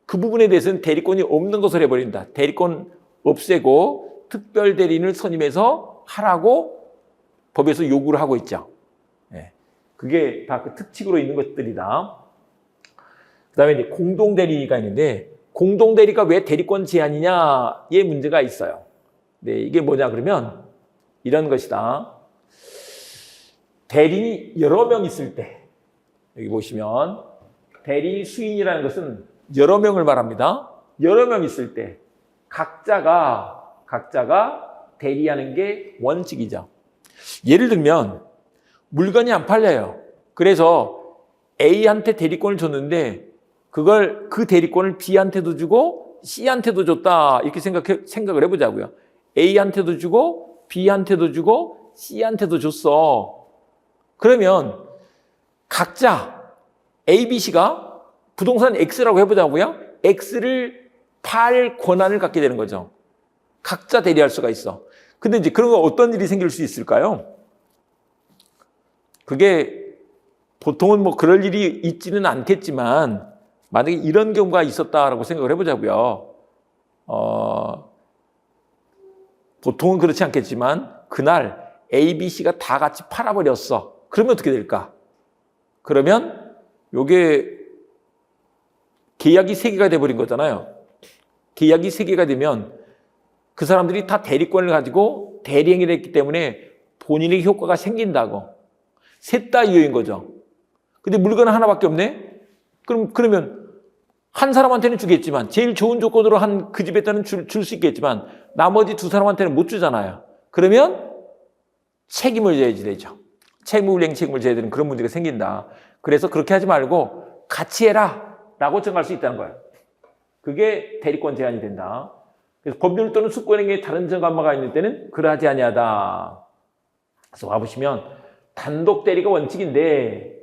그 부분에 대해서는 대리권이 없는 것을 해버린다. 대리권 없애고 특별 대리인을 선임해서 하라고 법에서 요구를 하고 있죠. 예. 그게 다 그 특칙으로 있는 것들이다. 그 다음에 이제 공동대리가 있는데, 공동대리가 왜 대리권 제한이냐의 문제가 있어요. 네, 이게 뭐냐 그러면 이런 것이다. 대리인이 여러 명 있을 때, 여기 보시면 대리 수인이라는 것은 여러 명을 말합니다. 여러 명 있을 때 각자가 대리하는 게 원칙이죠. 예를 들면 물건이 안 팔려요. 그래서 A한테 대리권을 줬는데 그걸 그 대리권을 B한테도 주고 C한테도 줬다 이렇게 생각을 해보자고요. A한테도 주고 B한테도 주고 C한테도 줬어. 그러면 각자 A, B, C가 부동산 X라고 해보자고요. X를 팔 권한을 갖게 되는 거죠. 각자 대리할 수가 있어. 근데 이제 그런 거 어떤 일이 생길 수 있을까요? 그게 보통은 뭐 그럴 일이 있지는 않겠지만 만약에 이런 경우가 있었다라고 생각을 해보자고요. 보통은 그렇지 않겠지만 그날 A, B, C가 다 같이 팔아버렸어. 그러면 어떻게 될까? 그러면 요게 계약이 3개가 돼버린 거잖아요. 계약이 3개가 되면 그 사람들이 다 대리권을 가지고 대리행위를 했기 때문에 본인에게 효과가 생긴다고. 셋 다 이유인 거죠. 근데 물건은 하나밖에 없네? 그러면 한 사람한테는 주겠지만 제일 좋은 조건으로 한 그 집에다는 줄 수 있겠지만 나머지 2사람한테는 못 주잖아요. 그러면 책임을 져야 되죠. 채무불이행 책임을 져야 되는 그런 문제가 생긴다. 그래서 그렇게 하지 말고 같이 해라 라고 정할 수 있다는 거예요. 그게 대리권 제한이 된다. 그래서 법률 또는 수권행위에 다른 정관마가 있는 때는 그러하지 아니하다. 그래서 와보시면 단독 대리가 원칙인데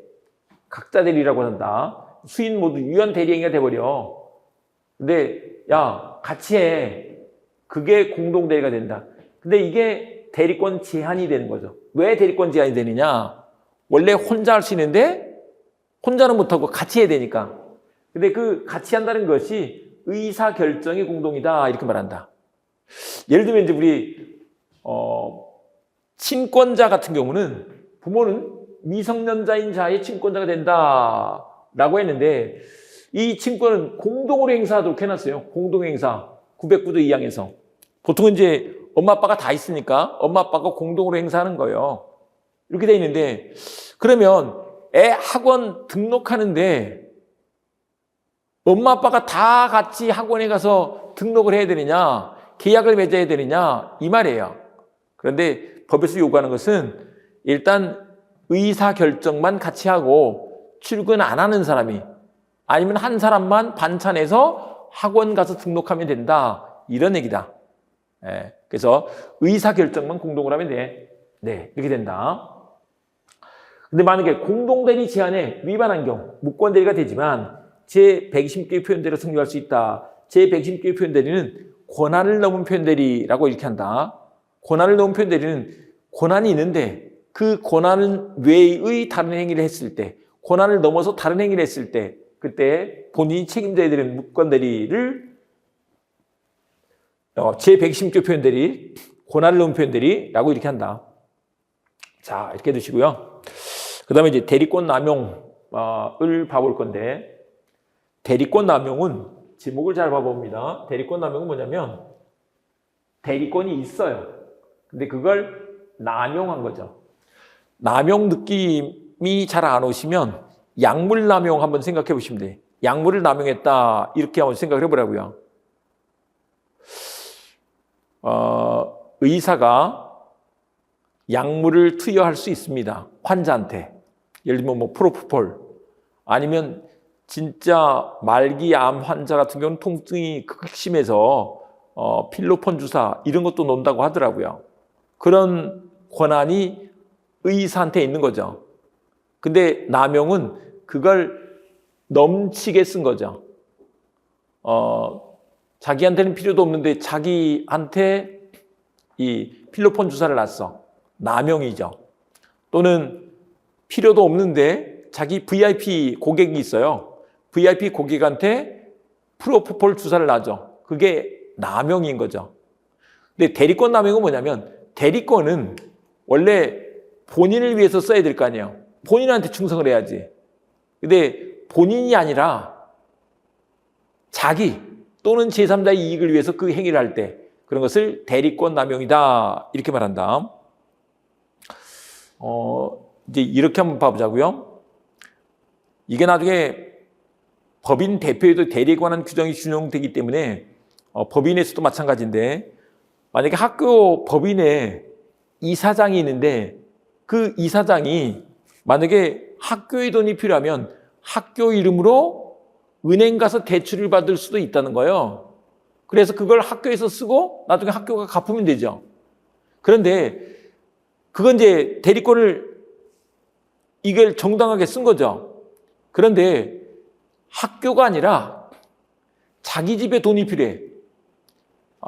각자 대리라고 한다. 수인 모두 유연 대리행위가 돼버려. 근데 야 같이 해. 그게 공동 대리가 된다. 근데 이게 대리권 제한이 되는 거죠. 왜 대리권 제한이 되느냐? 원래 혼자 할 수 있는데 혼자는 못하고 같이 해야 되니까. 근데 그 같이 한다는 것이 의사 결정이 공동이다 이렇게 말한다. 예를 들면 이제 우리 친권자 같은 경우는 부모는 미성년자인 자의 친권자가 된다라고 했는데 이 친권은 공동으로 행사하도록 해놨어요. 공동행사 909조 2항에서 보통은 이제 엄마 아빠가 다 있으니까 엄마 아빠가 공동으로 행사하는 거예요. 이렇게 돼 있는데 그러면 애 학원 등록하는데 엄마 아빠가 다 같이 학원에 가서 등록을 해야 되느냐 계약을 맺어야 되느냐 이 말이에요. 그런데 법에서 요구하는 것은 일단 의사결정만 같이 하고 출근 안 하는 사람이 아니면 한 사람만 반찬해서 학원 가서 등록하면 된다 이런 얘기다. 예, 그래서 의사결정만 공동으로 하면 돼. 네, 이렇게 된다. 근데 만약에 공동대리 제한에 위반한 경우 무권대리가 되지만 제120개의 표현대리로 성립할 수 있다. 제120개의 표현대리는 권한을 넘은 표현대리라고 이렇게 한다. 권한을 넘은 표현대리는 권한이 있는데 그 권한 외의 다른 행위를 했을 때 권한을 넘어서 다른 행위를 했을 때 그때 본인이 책임져야 되는 무권대리를 제120개 표현대리, 권한을 넘은 표현대리라고 이렇게 한다. 자, 이렇게 해두시고요. 그 다음에 이제 대리권 남용을 봐볼 건데 대리권 남용은 제목을 잘 봐봅니다. 대리권 남용은 뭐냐면 대리권이 있어요. 근데 그걸 남용한 거죠. 남용 느낌이 잘 안 오시면 약물 남용 한번 생각해 보시면 돼요. 약물을 남용했다 이렇게 한번 생각을 해보라고요. 의사가 약물을 투여할 수 있습니다. 환자한테. 예를 들면 뭐 프로포폴 아니면 진짜 말기 암 환자 같은 경우는 통증이 극심해서 필로폰 주사 이런 것도 놓는다고 하더라고요. 그런 권한이 의사한테 있는 거죠. 근데 남용은 그걸 넘치게 쓴 거죠. 자기한테는 필요도 없는데 자기한테 이 필로폰 주사를 놨어. 남용이죠. 또는 필요도 없는데 자기 VIP 고객이 있어요. VIP 고객한테 프로포폴 주사를 놔줘. 그게 남용인 거죠. 근데 대리권 남용은 뭐냐면 대리권은 원래 본인을 위해서 써야 될 거 아니에요. 본인한테 충성을 해야지. 근데 본인이 아니라 자기 또는 제3자의 이익을 위해서 그 행위를 할 때 그런 것을 대리권 남용이다 이렇게 말한다. 이제 이렇게 한번 봐보자고요. 이게 나중에 법인 대표에도 대리에 관한 규정이 준용되기 때문에 법인에서도 마찬가지인데 만약에 학교 법인에 이사장이 있는데 그 이사장이 만약에 학교에 돈이 필요하면 학교 이름으로 은행 가서 대출을 받을 수도 있다는 거예요. 그래서 그걸 학교에서 쓰고 나중에 학교가 갚으면 되죠. 그런데 그건 이제 대리권을 이걸 정당하게 쓴 거죠. 그런데 학교가 아니라 자기 집에 돈이 필요해.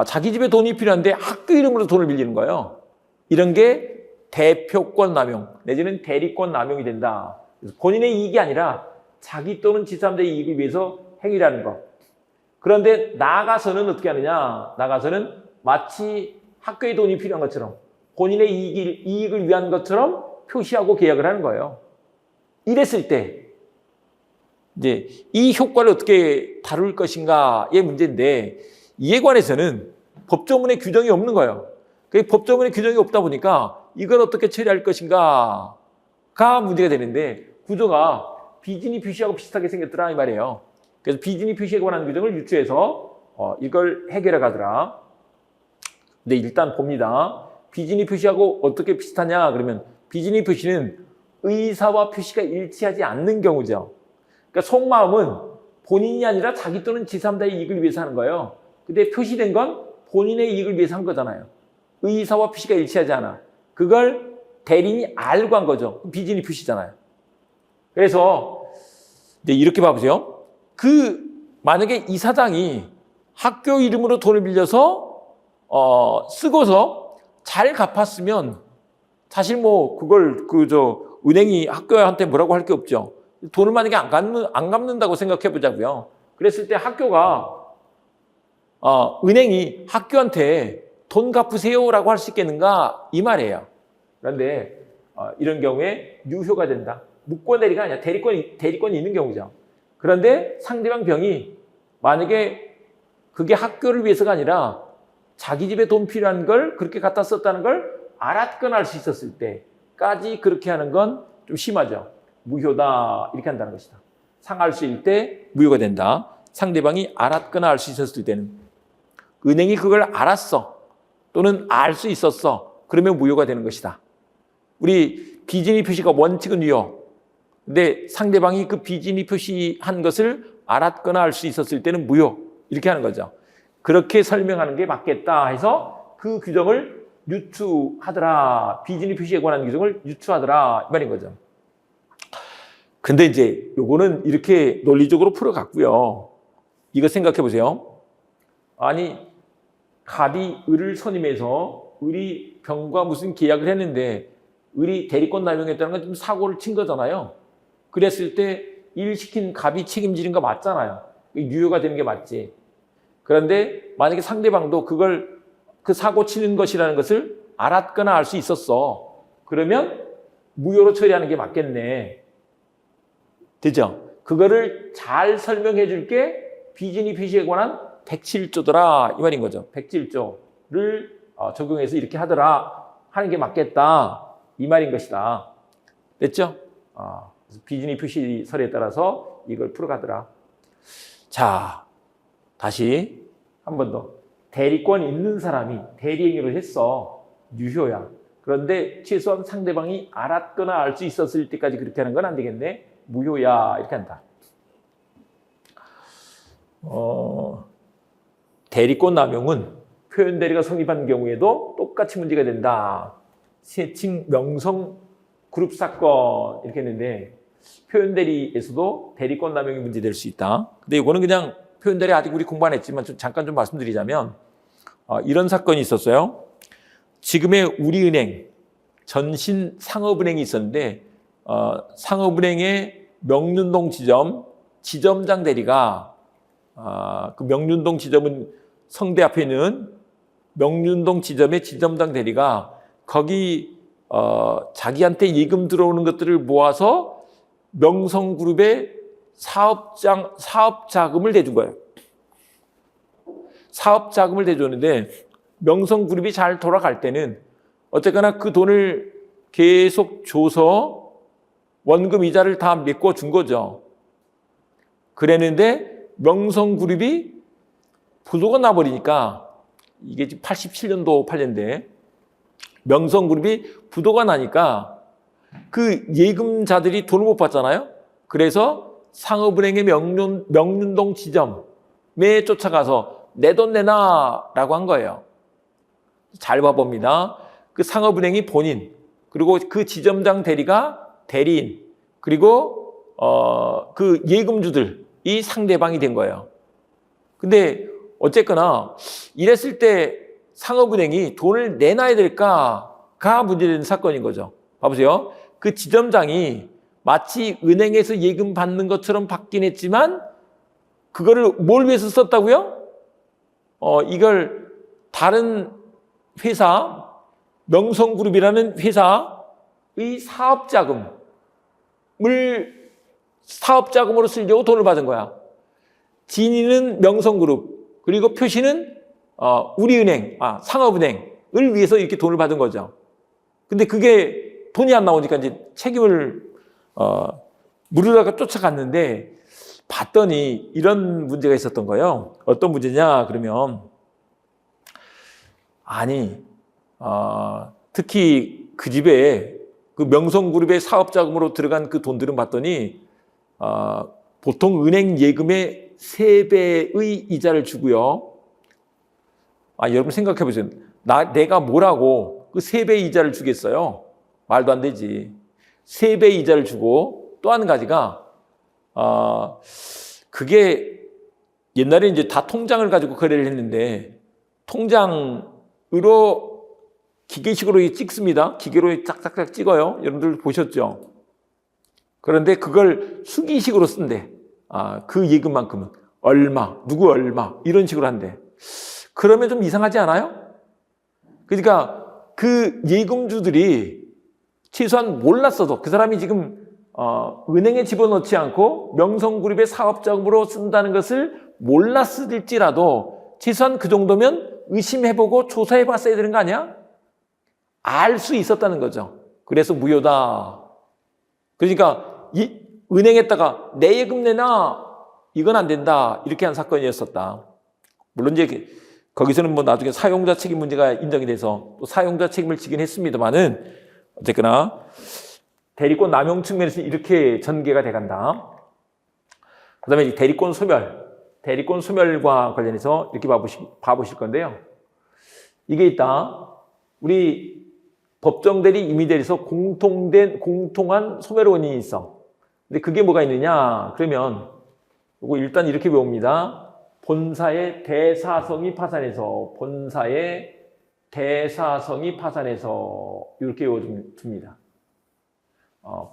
자기 집에 돈이 필요한데 학교 이름으로 돈을 빌리는 거예요. 이런 게 대표권 남용 내지는 대리권 남용이 된다. 그래서 본인의 이익이 아니라 자기 또는 제3자의 이익을 위해서 행위라는 거. 그런데 나아가서는 어떻게 하느냐? 나아가서는 마치 학교에 돈이 필요한 것처럼 본인의 이익을 위한 것처럼 표시하고 계약을 하는 거예요. 이랬을 때 이제 이 효과를 어떻게 다룰 것인가의 문제인데 이에 관해서는 법조문에 규정이 없는 거예요. 그 법조문에 규정이 없다 보니까 이걸 어떻게 처리할 것인가가 문제가 되는데 구조가 비진이 표시하고 비슷하게 생겼더라 이 말이에요. 그래서 비진이 표시에 관한 규정을 유추해서 이걸 해결해 가더라. 근데 일단 봅니다. 비진이 표시하고 어떻게 비슷하냐 그러면 비진이 표시는 의사와 표시가 일치하지 않는 경우죠. 그러니까 속마음은 본인이 아니라 자기 또는 제3자의 이익을 위해서 하는 거예요. 근데 표시된 건 본인의 이익을 위해서 한 거잖아요. 의사와 표시가 일치하지 않아. 그걸 대리인이 알고 한 거죠. 비진이 표시잖아요. 그래서 이제 이렇게 봐보세요. 만약에 이 사장이 학교 이름으로 돈을 빌려서 쓰고서 잘 갚았으면 사실 뭐 그걸 은행이 학교한테 뭐라고 할 게 없죠. 돈을 만약에 안 갚는다고 생각해 보자고요. 그랬을 때 학교가 은행이 학교한테 돈 갚으세요라고 할 수 있겠는가 이 말이에요. 그런데 이런 경우에 유효가 된다. 무권 대리가 아니라 대리권이 있는 경우죠. 그런데 상대방 병이 만약에 그게 학교를 위해서가 아니라 자기 집에 돈 필요한 걸 그렇게 갖다 썼다는 걸 알았거나 알 수 있었을 때까지 그렇게 하는 건 좀 심하죠. 무효다 이렇게 한다는 것이다. 상할 수 있을 때 무효가 된다. 상대방이 알았거나 알 수 있었을 때는 은행이 그걸 알았어 또는 알 수 있었어 그러면 무효가 되는 것이다. 우리 비진이 표시가 원칙은 유효. 근데 상대방이 그 비진이 표시한 것을 알았거나 알 수 있었을 때는 무효 이렇게 하는 거죠. 그렇게 설명하는 게 맞겠다 해서 그 규정을 유추하더라. 비진이 표시에 관한 규정을 유추하더라 이 말인 거죠. 근데 이제 요거는 이렇게 논리적으로 풀어갔고요. 이거 생각해 보세요. 아니 갑이 을을 선임해서 을이 병과 무슨 계약을 했는데 을이 대리권 남용했다는 건 좀 사고를 친 거잖아요. 그랬을 때 일 시킨 갑이 책임지는 거 맞잖아요. 유효가 되는 게 맞지. 그런데 만약에 상대방도 그걸 그 사고 치는 것이라는 것을 알았거나 알 수 있었어. 그러면 무효로 처리하는 게 맞겠네. 되죠? 그거를 잘 설명해 줄게 비진이 표시에 관한 107조더라 이 말인 거죠. 107조를 적용해서 이렇게 하더라 하는 게 맞겠다 이 말인 것이다. 됐죠? 비진이 표시설에 따라서 이걸 풀어가더라. 자, 다시 한 번 더. 대리권 있는 사람이 대리행위를 했어. 유효야. 그런데 최소한 상대방이 알았거나 알 수 있었을 때까지 그렇게 하는 건 안 되겠네. 무효야. 이렇게 한다. 대리권 남용은 표현 대리가 성립한 경우에도 똑같이 문제가 된다. 세칭 명성 그룹 사건 이렇게 했는데 표현 대리에서도 대리권 남용이 문제될 수 있다. 근데 이거는 그냥 표현 대리 아직 우리 공부 안 했지만 잠깐 좀 말씀드리자면 이런 사건이 있었어요. 지금의 우리은행 전신 상업은행이 있었는데 상업은행의 명륜동 지점장 대리가 그 명륜동 지점은 성대 앞에 있는 명륜동 지점의 지점장 대리가 거기 자기한테 예금 들어오는 것들을 모아서 명성그룹에 사업 자금을 대준 거예요. 사업 자금을 대줬는데 명성그룹이 잘 돌아갈 때는 어쨌거나 그 돈을 계속 줘서 원금 이자를 다 메꿔준 거죠. 그랬는데 명성그룹이 부도가 나버리니까, 이게 지금 87년도 팔년인데 명성그룹이 부도가 나니까 그 예금자들이 돈을 못 받잖아요. 그래서 상업은행의 명륜동 지점에 쫓아가서 내 돈 내놔라고 한 거예요. 잘 봐봅니다. 그 상업은행이 본인, 그리고 그 지점장 대리가 대리인, 그리고 그 예금주들이 상대방이 된 거예요. 근데 어쨌거나 이랬을 때 상업은행이 돈을 내놔야 될까가 문제되는 사건인 거죠. 봐보세요. 그 지점장이 마치 은행에서 예금 받는 것처럼 받긴 했지만 그거를 뭘 위해서 썼다고요? 이걸 다른 회사, 명성그룹이라는 회사의 사업자금으로 쓰려고 돈을 받은 거야. 진위는 명성그룹, 그리고 표시는 우리은행, 상업은행을 위해서 이렇게 돈을 받은 거죠. 근데 그게 돈이 안 나오니까 이제 책임을 물으다가 쫓아갔는데 봤더니 이런 문제가 있었던 거예요. 어떤 문제냐 그러면, 특히 그 집에 그 명성그룹의 사업자금으로 들어간 그 돈들은 봤더니 보통 은행 예금의 3배의 이자를 주고요. 여러분 생각해 보세요. 내가 뭐라고 그 3배 이자를 주겠어요? 말도 안 되지. 3배 이자를 주고, 또 한 가지가 그게 옛날에 이제 다 통장을 가지고 거래를 했는데 통장으로 기계식으로 찍습니다. 기계로 짝짝짝 찍어요. 여러분들 보셨죠? 그런데 그걸 수기식으로 쓴대. 그 예금만큼은 얼마, 누구 얼마 이런 식으로 한대. 그러면 좀 이상하지 않아요? 그러니까 그 예금주들이 최소한 몰랐어도, 그 사람이 지금 은행에 집어넣지 않고 명성그룹의 사업자금으로 쓴다는 것을 몰랐을지라도 최소한 그 정도면 의심해보고 조사해봤어야 되는 거 아니야? 알 수 있었다는 거죠. 그래서 무효다. 그러니까 이 은행에다가 내 예금 내놔, 이건 안 된다, 이렇게 한 사건이었었다. 물론 이제 거기서는 뭐 나중에 사용자 책임 문제가 인정이 돼서 또 사용자 책임을 지긴 했습니다만은, 어쨌거나 대리권 남용 측면에서 이렇게 전개가 돼간다. 그 다음에 대리권 소멸과 관련해서 이렇게 봐보실 건데요. 이게 있다. 우리 법정대리, 임의대리에서 공통한 소멸 원인이 있어. 근데 그게 뭐가 있느냐? 그러면 이거 일단 이렇게 배웁니다. 본사의 대사성이 파산해서, 이렇게 외워줍니다.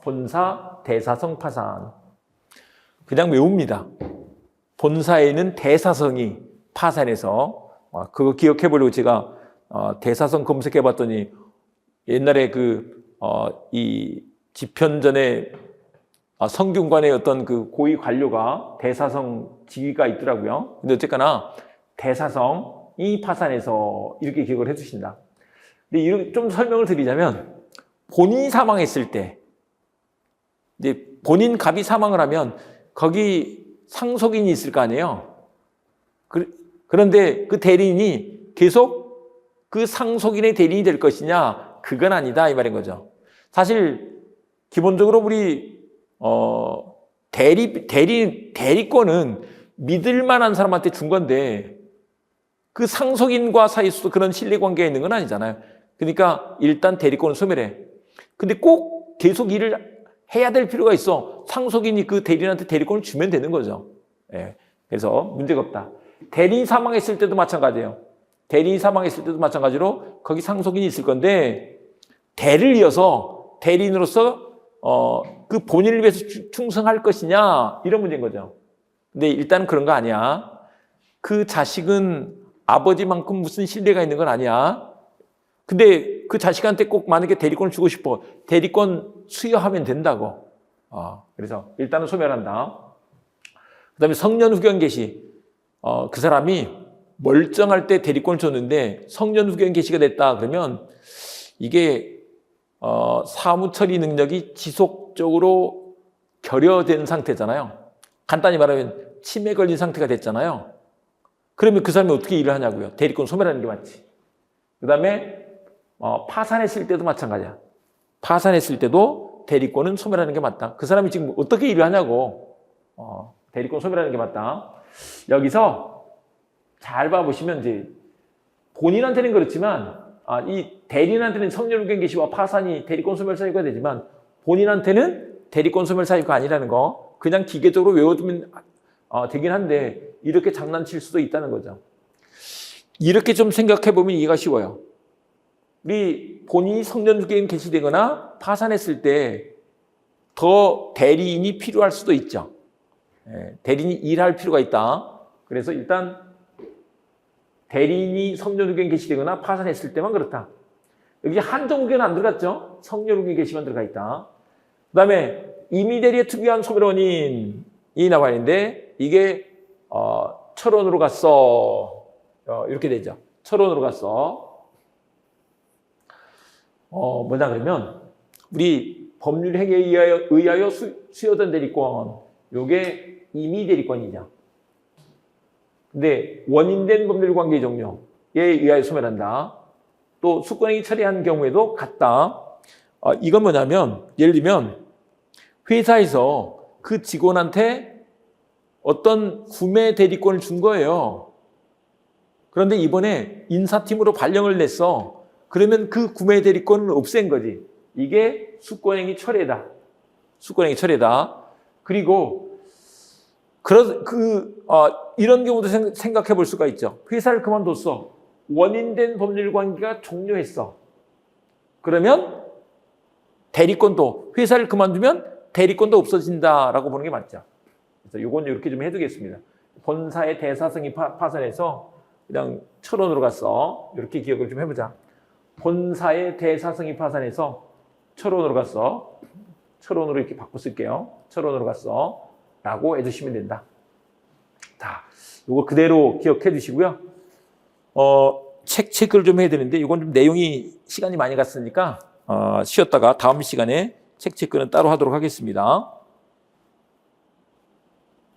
본사 대사성 파산. 그냥 외웁니다. 본사에는 대사성이 파산해서, 그거 기억해 보려고 제가 대사성 검색해 봤더니 옛날에 이 집현전에 성균관의 어떤 그 고위 관료가 대사성 직위가 있더라고요. 근데 어쨌거나 대사성이 파산해서 이렇게 기억을 해 주신다. 근데 이렇게 좀 설명을 드리자면, 본인이 사망했을 때, 이제 본인 갑이 사망을 하면 거기 상속인이 있을 거 아니에요. 그런데 그 대리인이 계속 그 상속인의 대리인이 될 것이냐? 그건 아니다, 이 말인 거죠. 사실 기본적으로 우리 대리권은 믿을 만한 사람한테 준 건데 그 상속인과 사이에서도 그런 신뢰관계가 있는 건 아니잖아요. 그러니까 일단 대리권을 소멸해. 근데 꼭 계속 일을 해야 될 필요가 있어. 상속인이 그 대리인한테 대리권을 주면 되는 거죠. 예. 그래서 문제가 없다. 대리인 사망했을 때도 마찬가지예요. 대리인 사망했을 때도 마찬가지로 거기 상속인이 있을 건데, 대를 이어서 대리인으로서 그 본인을 위해서 충성할 것이냐, 이런 문제인 거죠. 근데 일단 그런 거 아니야. 그 자식은 아버지만큼 무슨 신뢰가 있는 건 아니야. 근데 그 자식한테 꼭 만약에 대리권을 주고 싶어. 대리권 수여하면 된다고. 그래서 일단은 소멸한다. 그 다음에 성년 후견 개시. 그 사람이 멀쩡할 때 대리권을 줬는데 성년 후견 개시가 됐다. 그러면 이게 사무처리 능력이 지속적으로 결여된 상태잖아요. 간단히 말하면 치매 걸린 상태가 됐잖아요. 그러면 그 사람이 어떻게 일을 하냐고요. 대리권 소멸하는 게 맞지. 그 다음에 파산했을 때도 마찬가지야. 파산했을 때도 대리권은 소멸하는 게 맞다. 그 사람이 지금 어떻게 일을 하냐고. 대리권 소멸하는 게 맞다. 여기서 잘 봐보시면 이제 본인한테는 그렇지만 이 대리인한테는 성년후견 개시와 파산이 대리권 소멸 사유가 되지만 본인한테는 대리권 소멸 사유가 아니라는 거 그냥 기계적으로 외워두면 되긴 한데 이렇게 장난칠 수도 있다는 거죠. 이렇게 좀 생각해 보면 이해가 쉬워요. 우리 본인이 성년후견 개시되거나 파산했을 때 더 대리인이 필요할 수도 있죠. 대리인이 일할 필요가 있다. 그래서 일단 대리인이 성년후견 개시되거나 파산했을 때만 그렇다. 여기 한정후견은 안 들어갔죠. 성년후견 개시만 들어가 있다. 그 다음에 임의대리에 특유한 소멸 원인이 나와 있는데 이게 철원으로 갔어. 이렇게 되죠. 철원으로 갔어. 뭐냐 그러면 우리 법률 행위에 의하여 수여된 대리권 요게 임의대리권이죠. 근데 원인된 법률관계 종료에 의하여 소멸한다. 또 수권행위 처리한 경우에도 같다. 이건 뭐냐면 예를 들면 회사에서 그 직원한테 어떤 구매 대리권을 준 거예요. 그런데 이번에 인사팀으로 발령을 냈어. 그러면 그 구매 대리권을 없앤 거지. 이게 수권행위 철회다. 수권행위 철회다. 그리고 이런 경우도 생각해 볼 수가 있죠. 회사를 그만뒀어. 원인된 법률관계가 종료했어. 그러면 대리권도 회사를 그만두면 대리권도 없어진다라고 보는 게 맞죠. 그래서 이건 이렇게 좀 해두겠습니다. 본사의 대사성이 파산해서 그냥 철원으로 갔어. 이렇게 기억을 좀 해보자. 본사의 대사성이 파산해서 철원으로 갔어. 철원으로 이렇게 바꿔 쓸게요. 철원으로 갔어. 라고 해주시면 된다. 자, 이거 그대로 기억해 주시고요. 책 체크를 좀 해야 되는데 이건 좀 내용이 시간이 많이 갔으니까 쉬었다가 다음 시간에 책 체크는 따로 하도록 하겠습니다.